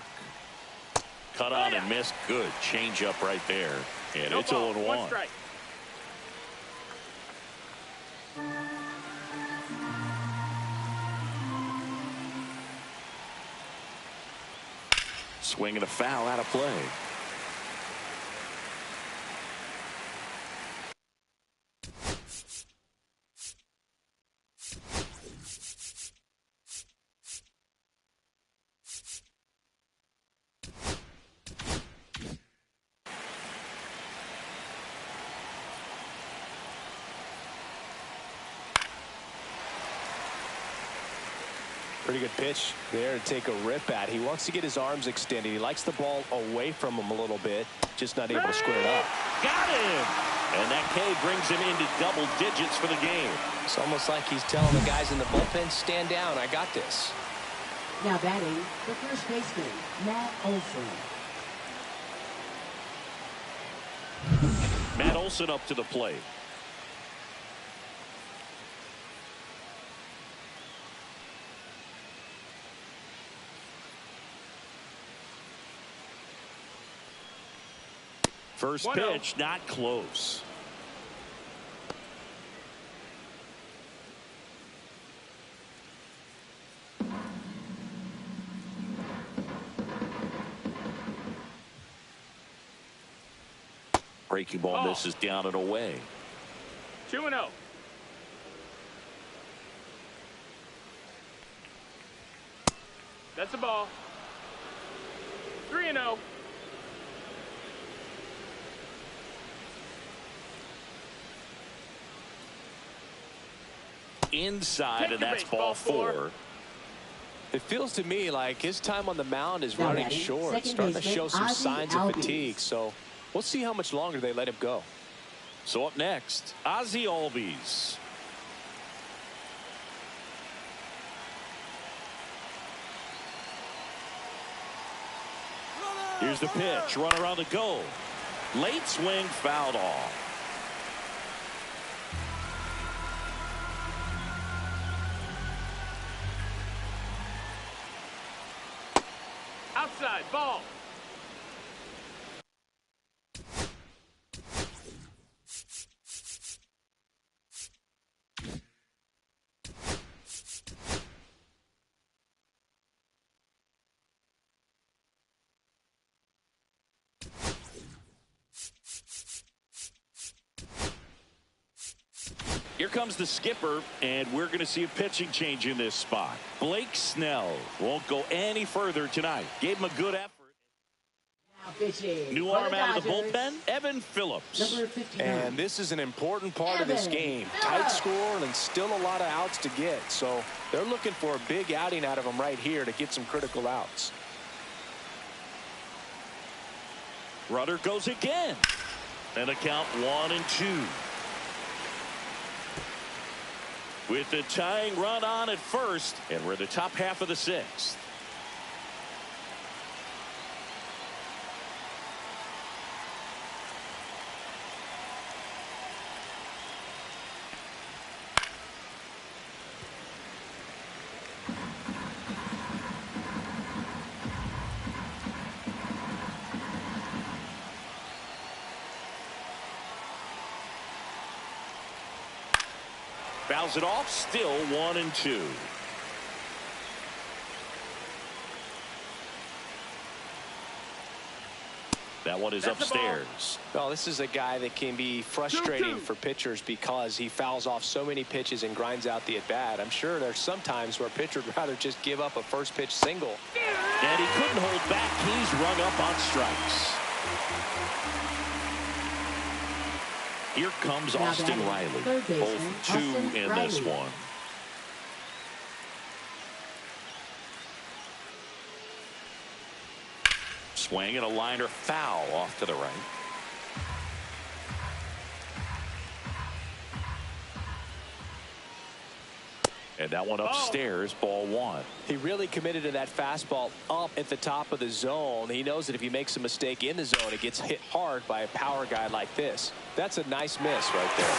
Cut on and missed. Good changeup right there. And
No
it's
ball,
0-1.
one strike.
Swing and a foul out of play.
Pretty good pitch there to take a rip at. He wants to get his arms extended. He likes the ball away from him a little bit, just not able to square it up.
Got him! And that K brings him into double digits for the game.
It's almost like he's telling the guys in the bullpen, stand down, I got this.
Now batting, the first baseman, Matt Olson.
Matt Olson up to the plate. First pitch, not close. Breaking ball misses down and away.
2-0. That's a ball. 3-0.
Inside, and that's ball 4.
It feels to me like his time on the mound is running short, starting to show some signs of fatigue. So we'll see how much longer they let him go.
So up next, Ozzie Albies. Here's the pitch, runner on the go. Late swing, fouled off.
Outside, ball.
Here comes the skipper, and we're going to see a pitching change in this spot. Blake Snell won't go any further tonight. Gave him a good effort. New arm out of the bullpen, Evan Phillips.
And this is an important part of this game. Tight score and still a lot of outs to get. So they're looking for a big outing out of him right here to get some critical outs.
Runner goes again. And a count 1-2. With the tying run on at first, and we're in the top half of the 6th. Fouls it off, still 1-2. That one is upstairs.
Well, this is a guy that can be frustrating for pitchers because he fouls off so many pitches and grinds out the at-bat. I'm sure there's some times where a pitcher would rather just give up a first pitch single.
And he couldn't hold back. He's rung up on strikes. Here comes Austin Riley. Both 2 in this one. Swing and a liner foul off to the right. And that one upstairs, ball 1.
He really committed to that fastball up at the top of the zone. He knows that if he makes a mistake in the zone, it gets hit hard by a power guy like this. That's a nice miss right there.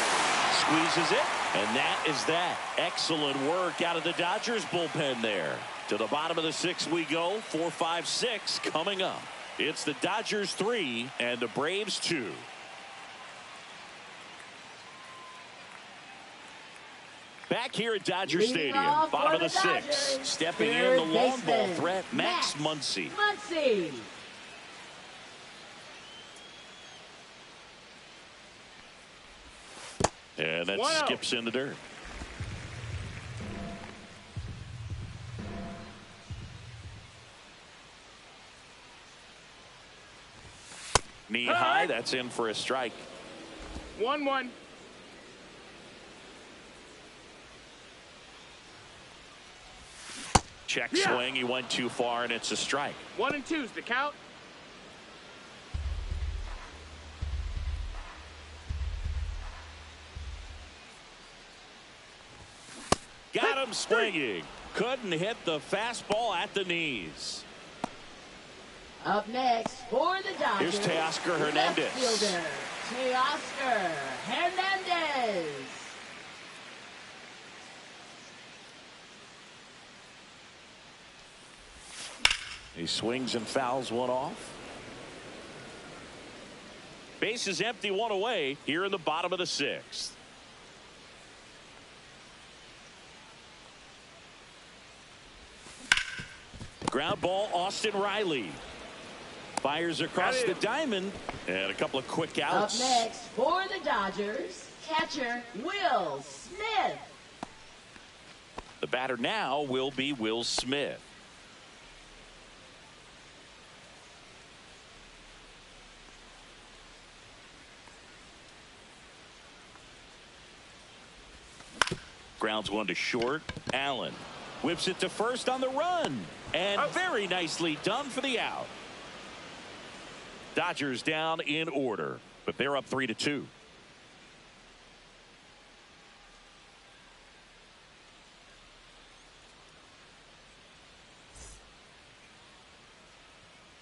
squeezes it, and that is that. Excellent work out of the Dodgers bullpen there. To the bottom of the 6th we go. 4, 5, 6 coming up. It's the Dodgers 3 and the Braves 2. Back here at Dodger Stadium, bottom of the 6th. Stepping in the long ball threat, Max Muncy. And that skips in the dirt. Knee high, that's in for a strike.
1-1.
Check swing, he went too far, and it's a strike.
1 and 2's the count.
Got him swinging. Couldn't hit the fastball at the knees.
Up next for the Dodgers.
Here's Teoscar Hernandez.
Left fielder, Teoscar Hernandez.
He swings and fouls one off. Base is empty, one away here in the bottom of the 6th. Ground ball, Austin Riley. Fires across the diamond, and a couple of quick outs.
Up next for the Dodgers, catcher Will Smith.
The batter now will be Will Smith. Grounds one to short. Allen whips it to first on the run, and very nicely done for the out. Dodgers down in order, but they're up 3-2.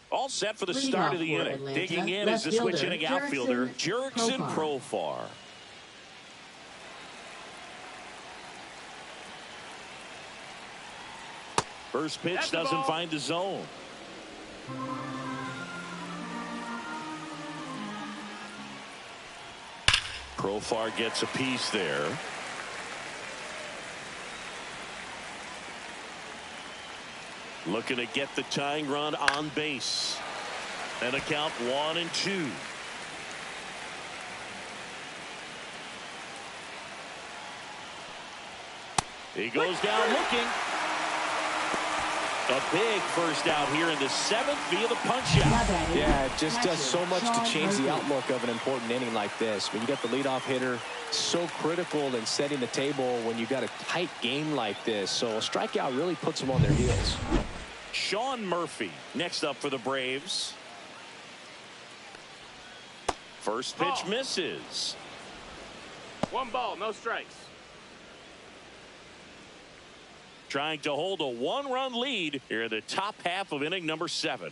All set for the start of the inning.
Atlanta.
Digging in is the switch inning outfielder, Jurickson Profar. First pitch doesn't find the zone. Profar gets a piece there. Looking to get the tying run on base. And a count 1-2. He goes down looking. A big first out here in the 7th via the punch out.
Yeah, it just does so much to change the outlook of an important inning like this. When you got the leadoff hitter, so critical in setting the table when you got a tight game like this. So a strikeout really puts them on their heels.
Sean Murphy next up for the Braves. First pitch misses.
1 ball, no strikes.
Trying to hold a 1-run lead here in the top half of inning number 7.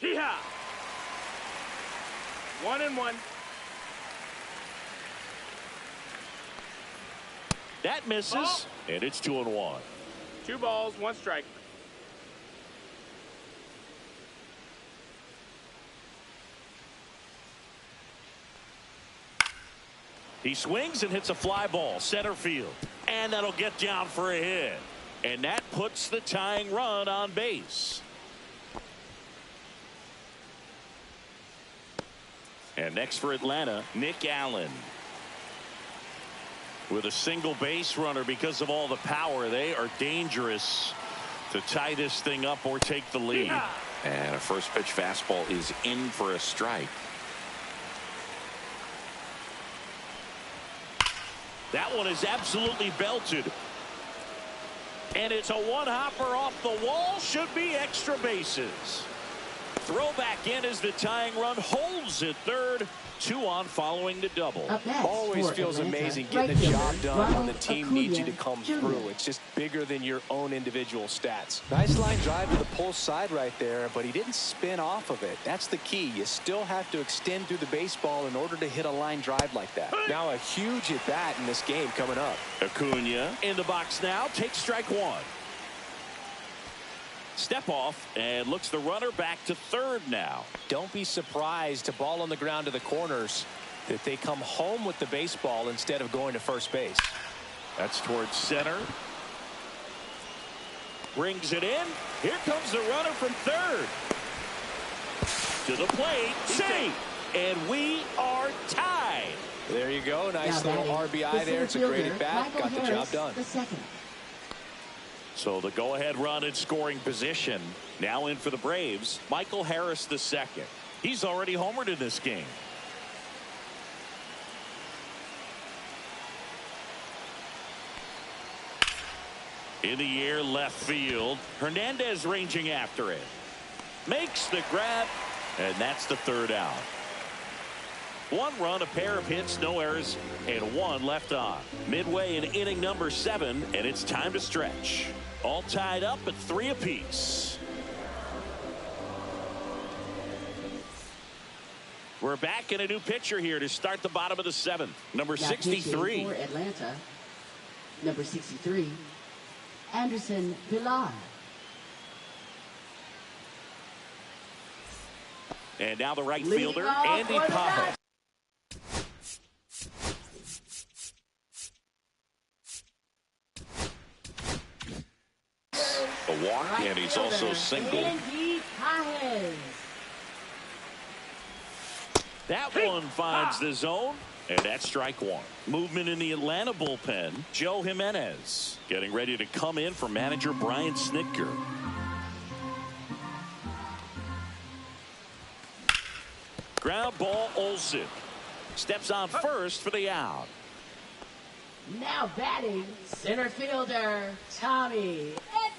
Hee-haw! 1-1.
That misses, and it's 2-1.
2 balls, 1 strike.
He swings and hits a fly ball center field, and that'll get down for a hit, and that puts the tying run on base. And next for Atlanta, Nick Allen with a single base runner. Because of all the power, they are dangerous to tie this thing up or take the lead.
And a first pitch fastball is in for a strike.
That one is absolutely belted. And it's a one-hopper off the wall. Should be extra bases. Throw back in as the tying run holds at third. 2 on following the double.
Always feels amazing getting the job done when the team needs you to come through. It's just bigger than your own individual stats. Nice line drive to the pull side right there, but he didn't spin off of it. That's the key. You still have to extend through the baseball in order to hit a line drive like that. Now a huge at bat in this game coming up.
Acuna in the box now, takes strike 1. Step off and looks the runner back to third now.
Don't be surprised to ball on the ground to the corners that they come home with the baseball instead of going to first base.
That's towards center. Brings it in. Here comes the runner from third. To the plate. Safe. And we are tied.
There you go. Nice little RBI there. It's a great at bat. Got the job done.
So the go-ahead run in scoring position. Now in for the Braves, Michael Harris the second. He's already homered in this game. In the air, left field. Hernandez ranging after it. Makes the grab, and that's the third out. 1 run, a pair of hits, no errors, and 1 left on. Midway in inning number 7, and it's time to stretch. All tied up at 3 apiece. We're back in a new pitcher here to start the bottom of the 7th. Number 63.
For Atlanta, number 63, Anderson Pilar.
And now the right fielder, Andy Paz.
A walk, and he's also singled.
That one finds the zone, and that's strike 1. Movement in the Atlanta bullpen. Joe Jimenez getting ready to come in for manager Brian Snitker. Ground ball, Olsen. Steps on first for the out.
Now batting, center fielder, Tommy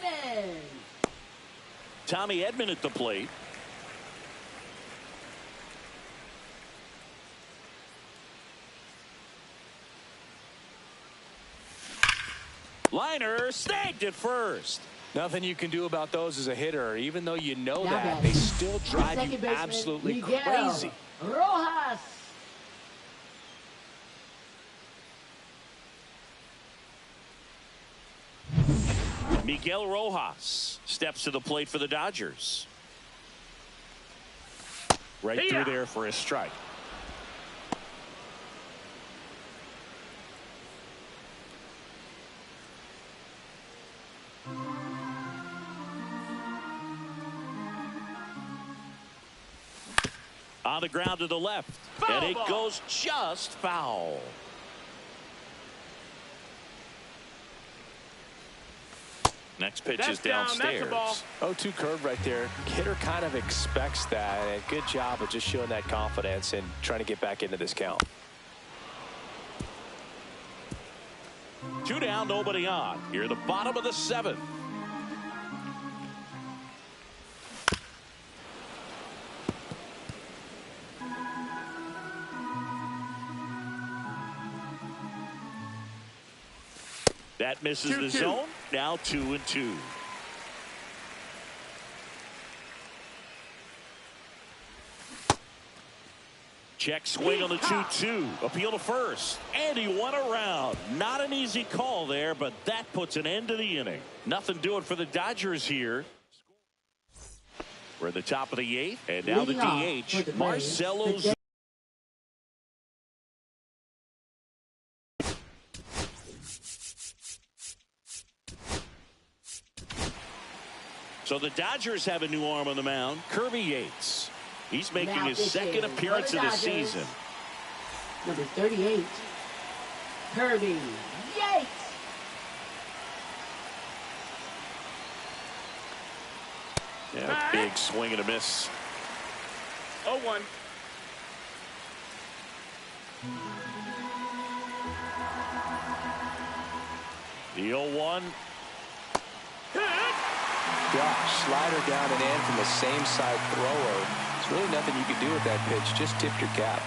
Edman.
Tommy Edman at the plate. Liner snagged at first.
Nothing you can do about those as a hitter. Even though you know that, they still drive you absolutely crazy.
Rojas.
Miguel Rojas steps to the plate for the Dodgers. Right through there for a strike. On the ground to the left. And it goes just foul.
Next pitch is downstairs.
0-2 curve right there. Hitter kind of expects that. And good job of just showing that confidence and trying to get back into this count.
2 down, nobody on. Here at the bottom of the 7th. That misses the zone. Now 2-2. Check swing on the 2-2. Appeal to first. And he won around. Not an easy call there, but that puts an end to the inning. Nothing doing for the Dodgers here. We're at the top of the 8th. And now the DH, Marcelo. So the Dodgers have a new arm on the mound, Kirby Yates. He's making his second appearance of the season.
Number 38, Kirby Yates.
Yeah, big swing and a miss.
0-1.
The 0-1.
Gosh, slider down and in from the same side thrower. There's really nothing you can do with that pitch. Just tip your cap.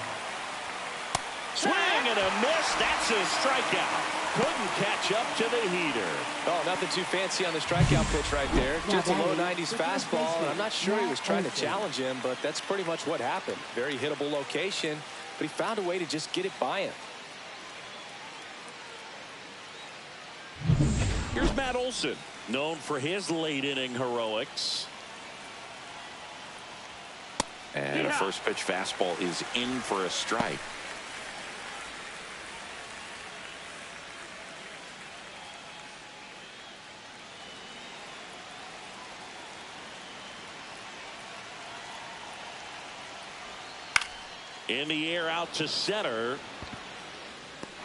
and a miss. That's a strikeout. Couldn't catch up to the heater.
Oh, nothing too fancy on the strikeout pitch right there. Just a low 90s fastball, and I'm not sure he was trying to challenge him, but that's pretty much what happened. Very hittable location, but he found a way to just get it by him.
Here's Matt Olson, known for his late-inning heroics.
And a first pitch fastball is in for a strike.
In the air out to center.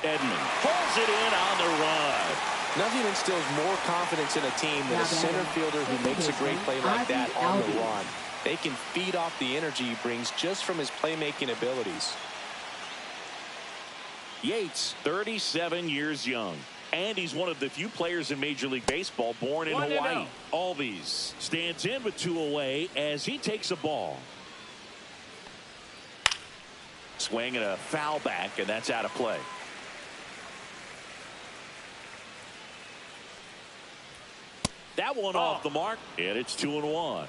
Edman pulls it in on the run.
Nothing instills more confidence in a team than a center fielder who makes a great play like that on the run. They can feed off the energy he brings just from his playmaking abilities.
Yates, 37 years young. And he's one of the few players in Major League Baseball born in Hawaii. Albies stands in with 2 away as he takes a ball. Swing and a foul back, and that's out of play. That one off the mark, and it's 2-1.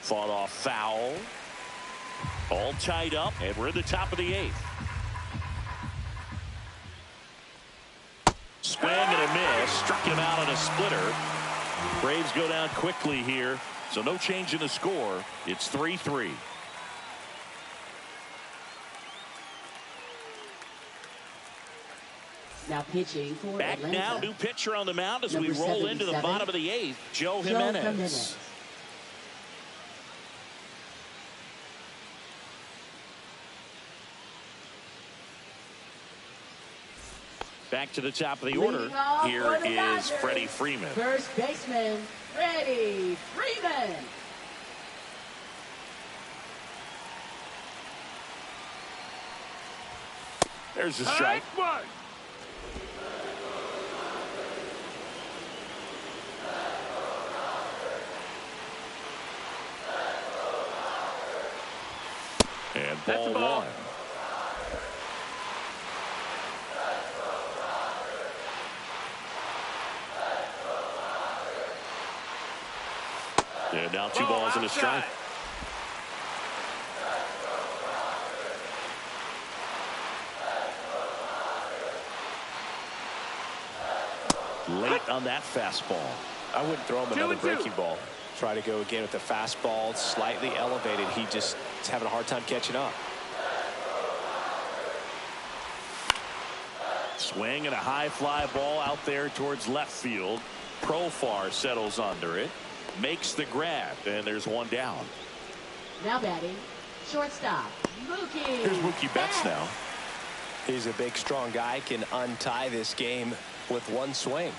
Fought off foul. All tied up, and we're in the top of the 8th. Swing and a miss. Struck him out on a splitter. Braves go down quickly here. So no change in the score. It's 3-3.
Now pitching for
Back
Atlanta.
now, new pitcher on the mound as
Number
we roll into the
77,
bottom of the 8th. Joe
Joe
Jimenez.
Jimenez.
Back to the top of the
Leading
order.
off
Here
for the
is
Dodgers,
Freddie Freeman.
First baseman, Freddie Freeman.
There's the strike. And ball 1. And now 2 balls and a strike. Late on that fastball.
I wouldn't throw him another breaking ball. Try to go again with the fastball, slightly elevated. He just is having a hard time catching up.
Swing and a high fly ball out there towards left field. Profar settles under it. Makes the grab, and there's 1 down.
Now batting, shortstop, Mookie.
Here's Mookie Betts now.
He's a big, strong guy, can untie this game with 1 swing.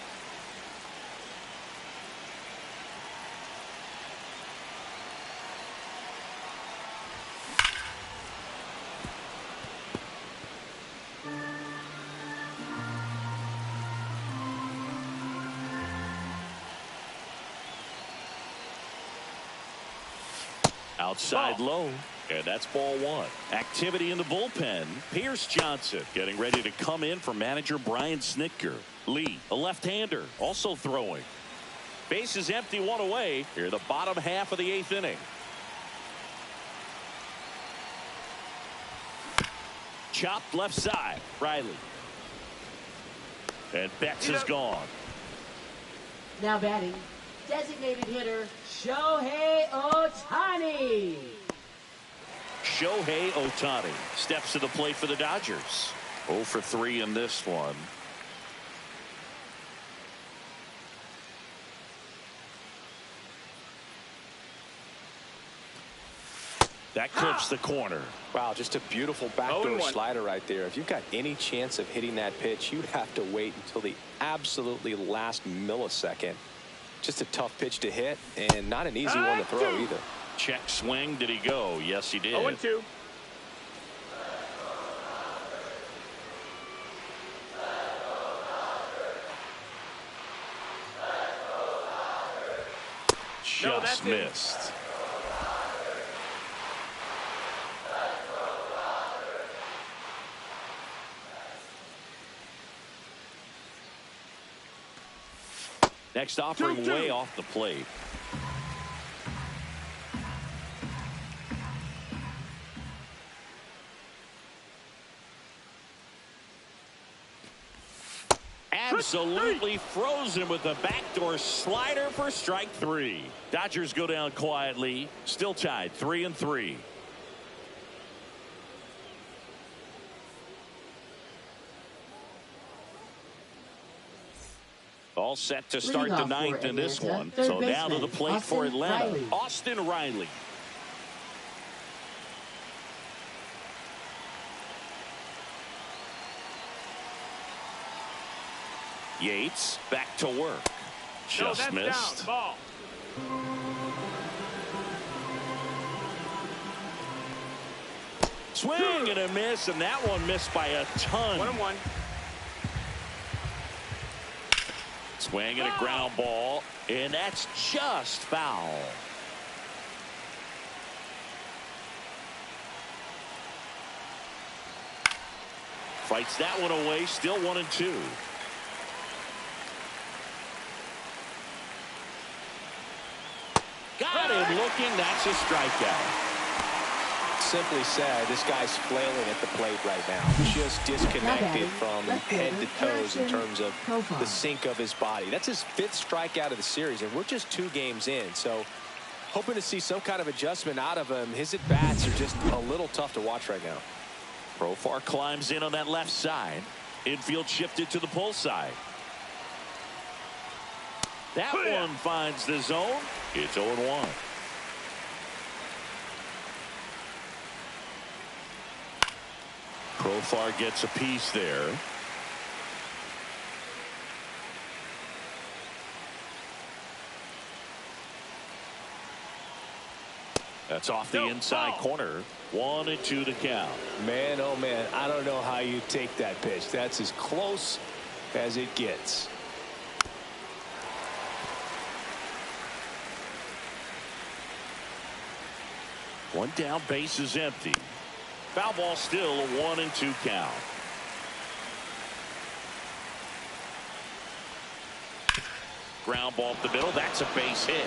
Outside low, and that's ball 1. Activity in the bullpen. Pierce Johnson getting ready to come in for manager Brian Snitker. Lee, a left-hander, also throwing. Base is empty, 1 away. Here, the bottom half of the 8th inning. Chopped left side, Riley. And Betts is gone.
Now batting, designated hitter, Shohei Ohtani.
Shohei Ohtani steps to the plate for the Dodgers. 0 for 3 in this one. That clips the corner.
Wow, just a beautiful backdoor slider right there. If you've got any chance of hitting that pitch, you have to wait until the absolutely last millisecond. Just a tough pitch to hit, and not an easy one to throw either.
Check swing. Did he go? Yes, he did.
0-2.
Just missed. Next offering way off the plate. Absolutely frozen with a backdoor slider for strike 3. Dodgers go down quietly. Still tied 3-3. All set to start the ninth in this one. So now to the plate for Atlanta, Austin Riley. Yates back to work. Just missed.
Ball.
Swing and a miss, and that one missed by a ton.
1-1.
Swing and a ground ball, and that's just foul. Fights that one away, still 1-2. Got him looking, that's a strikeout.
Simply said, this guy's flailing at the plate right now. Just disconnected from head to toes in terms of the sink of his body. That's his 5th strikeout of the series, and we're just 2 games in. So hoping to see some kind of adjustment out of him. His at-bats are just a little tough to watch right now.
Profar climbs in on that left side. Infield shifted to the pull side. That one finds the zone. It's 0-1. Profar gets a piece there. That's off the inside corner. 1-2 to count.
Man, oh man, I don't know how you take that pitch. That's as close as it gets.
One down, base is empty. Foul ball still, a 1-2 count. Ground ball up the middle. That's a base hit.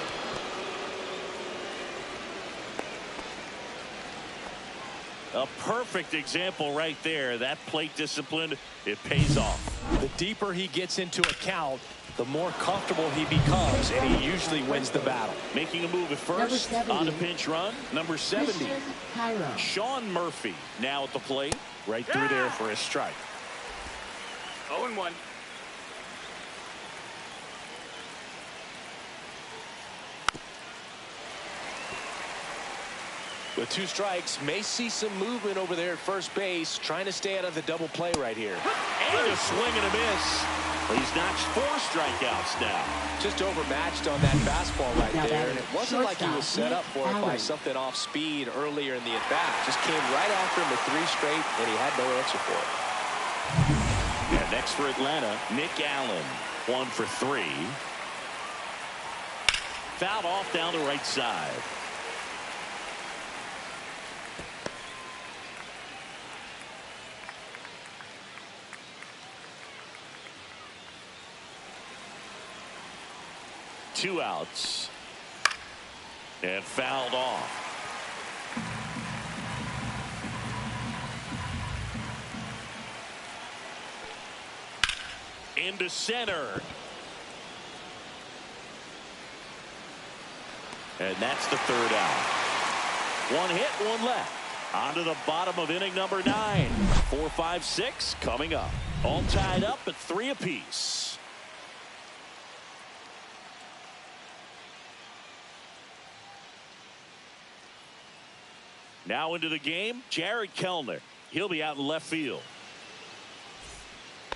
A perfect example right there. That plate discipline, it pays off.
The deeper he gets into a count, the more comfortable he becomes, and he usually wins the battle.
Making a move at first on a pinch run. Number 70, Sean Murphy now at the plate. Right through there for a strike.
0-1.
With 2 strikes, may see some movement over there at first base, trying to stay out of the double play right here.
And a swing and a miss. He's notched 4 strikeouts now.
Just overmatched on that fastball right there, and it wasn't like he was set up for it by something off speed earlier in the at-bat. Just came right after him with 3 straight, and he had no answer for it.
And next for Atlanta, Nick Allen, 1 for 3. Fouled off down the right side. Two outs. And fouled off. Into center. And that's the 3rd out. 1 hit, 1 left. On to the bottom of inning number 9. 4, 5, 6 coming up. All tied up at 3 apiece. Now into the game, Jared Kellner. He'll be out in left field.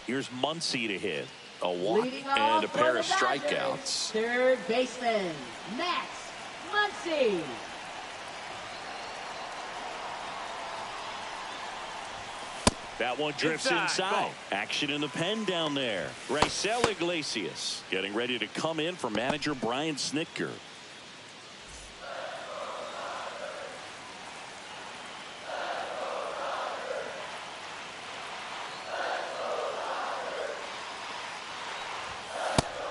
Here's Muncy to hit. A walk and a pair of strikeouts.
3rd baseman, Max Muncy.
That one drifts inside. Action in the pen down there. Raisel Iglesias getting ready to come in for manager Brian Snitker.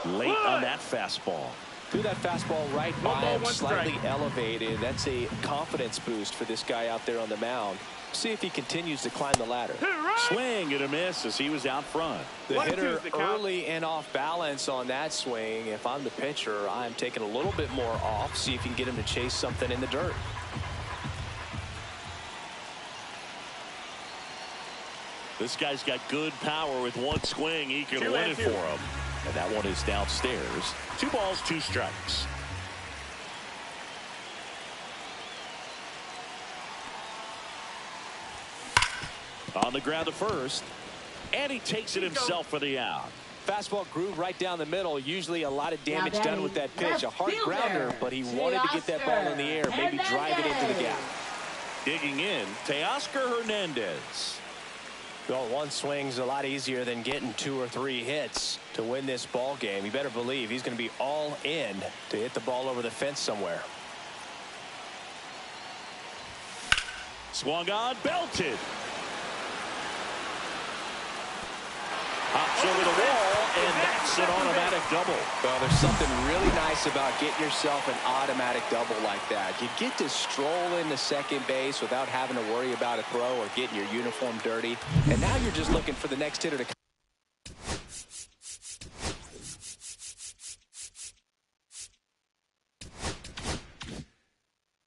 Late on that fastball.
Threw that fastball right by
ball,
him,
one
slightly
strike.
elevated. That's a confidence boost for this guy out there on the mound. See if he continues to climb the ladder.
Swing and a miss as he was out front.
The
1-2
hitter
is the count.
early and off balance on that swing. If I'm the pitcher, I'm taking a little bit more off. See if you can get him to chase something in the dirt.
This guy's got good power. With one swing, he can
2-2.
win it for him. And that one is downstairs. 2 balls, 2 strikes. On the ground to first. And he takes it himself for the out.
Fastball groove right down the middle. Usually a lot of damage done with that pitch. A hard grounder, but he wanted to get that ball in the air, maybe drive it into the gap.
Digging in, Teoscar Hernandez.
Well, one swing's a lot easier than getting 2 or 3 hits to win this ball game. You better believe he's going to be all in to hit the ball over the fence somewhere.
Swung on, belted. Hops over the wall, and that's an automatic double.
Well, there's something really nice about getting yourself an automatic double like that. You get to stroll into second base without having to worry about a throw or getting your uniform dirty. And now you're just looking for the next hitter to come.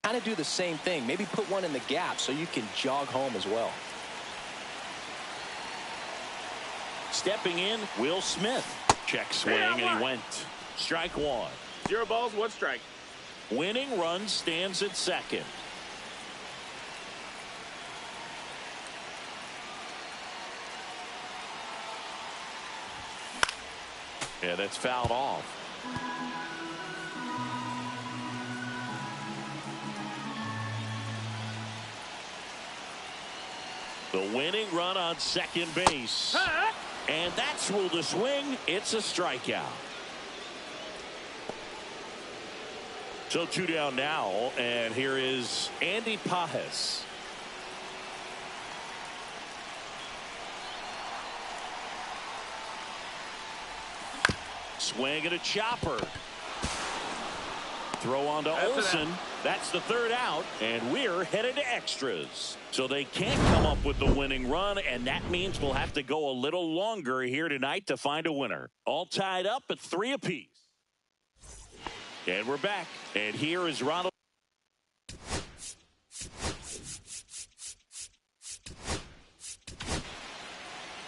Kind of do the same thing. Maybe put one in the gap so you can jog home as well.
Stepping in, Will Smith. Check swing, and he went. Strike 1.
0 balls, 1 strike.
Winning run stands at second. Yeah, that's fouled off. The winning run on second base. And that's ruled a swing. It's a strikeout. So 2 down now, and here is Andy Pajes. Swing and a chopper. Throw on to Olsen. That's the 3rd out, and we're headed to extras. So they can't come up with the winning run, and that means we'll have to go a little longer here tonight to find a winner. All tied up at 3 apiece. And we're back, and here is Ronald.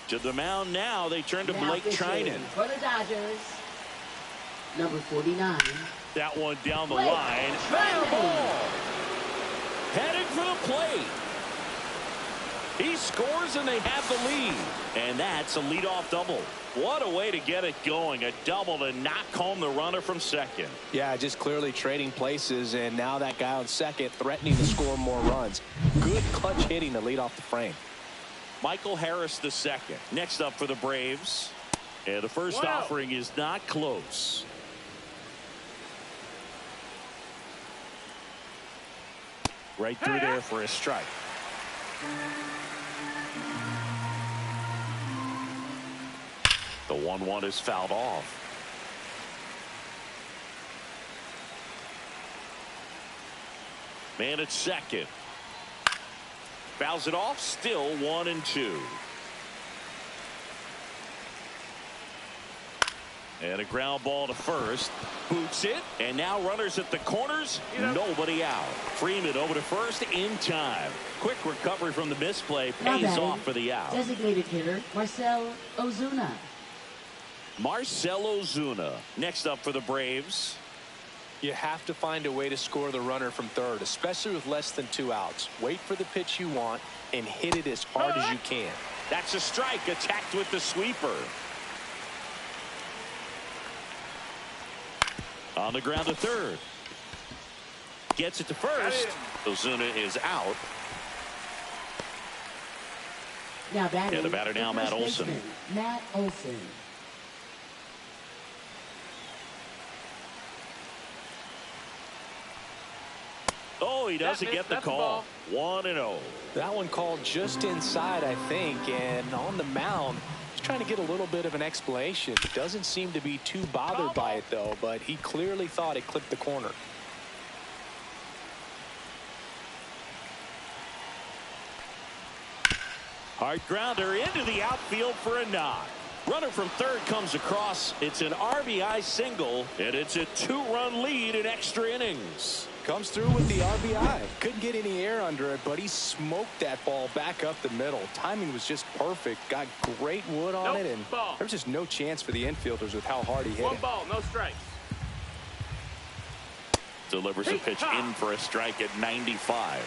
To the mound now, they turn to Blake Trinan.
For the Dodgers, number 49.
That one down the
Blake
line.
Trinan.
Ball. Headed for the plate. He scores and they have the lead. And that's a leadoff double. What a way to get it going. A double to knock home the runner from second.
Yeah, just clearly trading places, and now that guy on second threatening to score more runs. Good clutch hitting to lead off the frame.
Michael Harris the second. Next up for the Braves. And the first offering is not close. Right through there for a strike. The 1-1 is fouled off. Man at second. Fouls it off. Still 1-2. And a ground ball to first. Boots it. And now runners at the corners. Nobody out. Freeman over to first in time. Quick recovery from the misplay. Pays off for the out.
Designated hitter, Marcell Ozuna.
Marcell Ozuna. Next up for the Braves.
You have to find a way to score the runner from third, especially with less than 2 outs. Wait for the pitch you want and hit it as hard as you can.
That's a strike. Attacked with the sweeper. On the ground to third. Gets it to first. Ozuna is out.
Now batting.
Yeah, the batter now, Matt Olson.
Matt Olson.
Oh, he doesn't get the call. 1-0.
That one called just inside, I think, and on the mound, trying to get a little bit of an explanation. Doesn't seem to be too bothered by it, though, but he clearly thought it clipped the corner.
Hard grounder into the outfield for a knock. Runner from third comes across. It's an RBI single, and it's a 2-run lead in extra innings.
Comes through with the RBI. Couldn't get any air under it, but he smoked that ball back up the middle. Timing was just perfect. Got great wood on it, and there was just no chance for the infielders with how hard he hit it.
One ball, no strikes.
Delivers a pitch in for a strike at 95.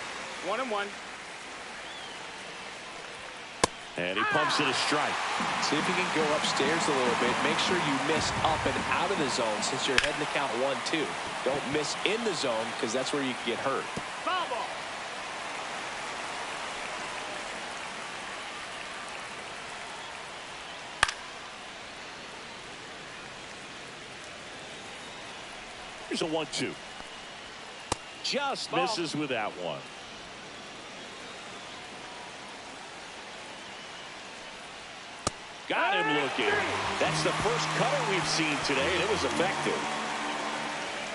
1-1.
And he pumps it a strike.
See if you can go upstairs a little bit. Make sure you miss up and out of the zone since you're heading to count 1-2. Don't miss in the zone because that's where you can get hurt.
Foul ball.
Here's a 1-2. Just misses with that one. Got him looking. That's the first cutter we've seen today, and it was effective.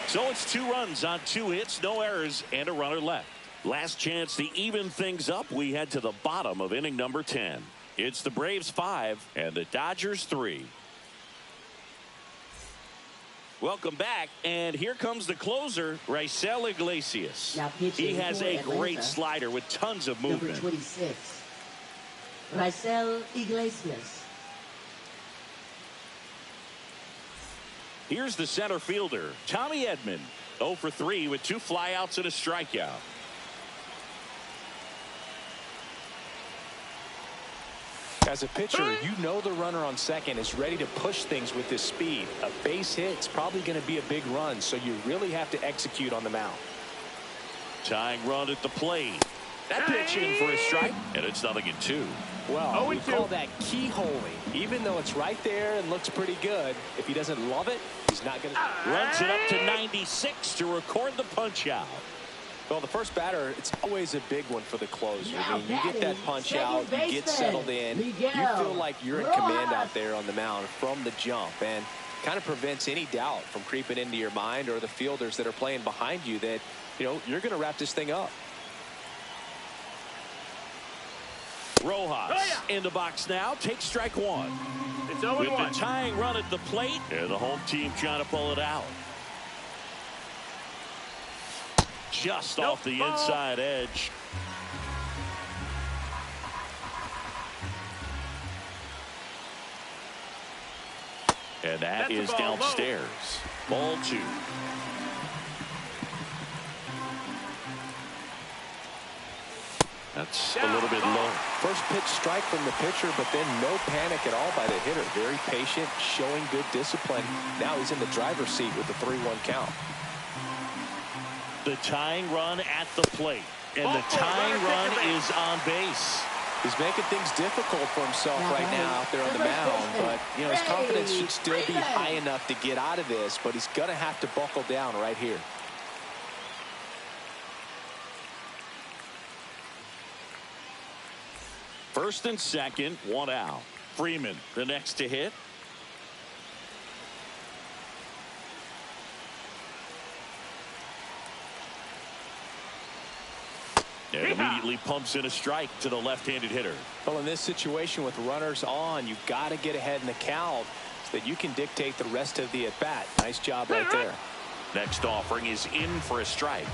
So it's 2 runs on 2 hits, no errors, and a runner left. Last chance to even things up. We head to the bottom of inning number 10. It's the Braves 5 and the Dodgers 3. Welcome back, and here comes the closer, Raisel Iglesias. He has a great slider with tons of movement.
Number 26, Raisel Iglesias.
Here's the center fielder, Tommy Edman, 0 for 3 with 2 flyouts and a strikeout.
As a pitcher, you know the runner on second is ready to push things with his speed. A base hit's probably going to be a big run, so you really have to execute on the mound.
Tying run at the plate. That pitch in for a strike, and it's 0-2.
Well, we call that keyholing. Even though it's right there and looks pretty good, if he doesn't love it, he's not going to.
Runs it up to 96 to record the punch out.
Well, the first batter, it's always a big one for the closer. I mean, you get that punch out, you get settled in, you feel like you're in command out there on the mound from the jump, and kind of prevents any doubt from creeping into your mind or the fielders that are playing behind you that, you know, you're going to wrap this thing up.
Rojas in the box now, takes strike 1.
It's 0-1.
With the tying run at the plate, and the home team trying to pull it out. Just off the inside edge. And that is downstairs. Ball 2. That's a little bit low.
First pitch strike from the pitcher, but then no panic at all by the hitter. Very patient, showing good discipline. Now he's in the driver's seat with the 3-1 count.
The tying run at the plate. And the tying run is on base.
He's making things difficult for himself right now out there on the mound. But, you know, his confidence should still be high enough to get out of this. But he's going to have to buckle down right here.
First and second, 1 out. Freeman, the next to hit. And immediately pumps in a strike to the left-handed hitter.
Well, in this situation with runners on, you've got to get ahead in the count so that you can dictate the rest of the at-bat. Nice job right there.
Next offering is in for a strike.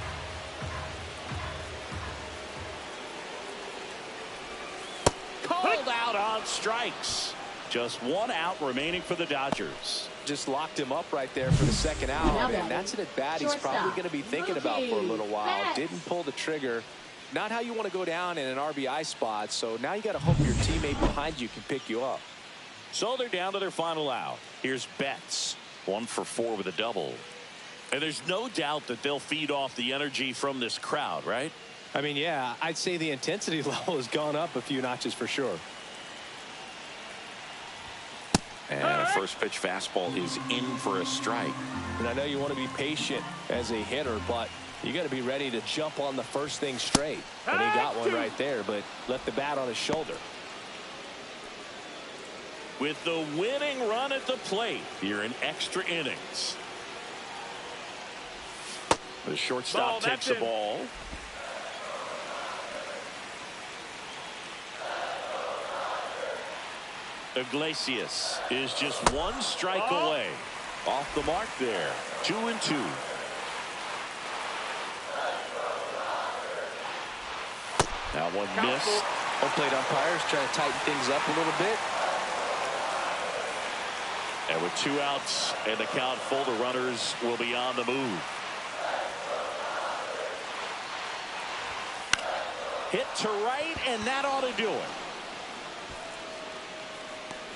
Called out on strikes. Just 1 out remaining for the Dodgers.
Just locked him up right there for the second out, and that's an at-bat he's probably going to be thinking about for a little while. Didn't pull the trigger. Not how you want to go down in an RBI spot, so now you got to hope your teammate behind you can pick you up.
So they're down to their final out. Here's Betts, 1 for 4 with a double. And there's no doubt that they'll feed off the energy from this crowd, right?
I mean, yeah, I'd say the intensity level has gone up a few notches for sure.
And a first pitch fastball is in for a strike.
And I know you want to be patient as a hitter, but you got to be ready to jump on the first thing straight. And he got one right there, but left the bat on his shoulder.
with the winning run at the plate here in extra innings. The shortstop takes the ball. Iglesias is just one strike away. Off the mark there. 2-2. That one missed.
Home plate umpires trying to tighten things up a little bit.
And with 2 outs and the count full, the runners will be on the move. Hit to right, and that ought to do it.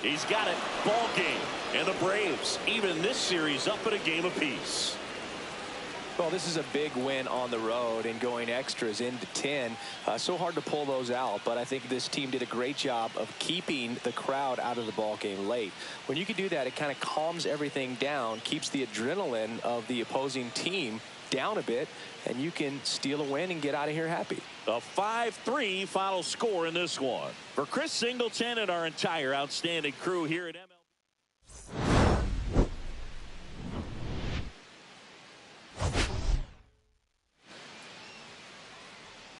He's got it. Ball game. And the Braves even this series up at a game apiece.
Well, this is a big win on the road and going extras into 10. So hard to pull those out, but I think this team did a great job of keeping the crowd out of the ball game late. When you can do that, it kind of calms everything down, keeps the adrenaline of the opposing team down a bit, and you can steal a win and get out of here happy.
A 5-3 final score in this one. For Chris Singleton and our entire outstanding crew here at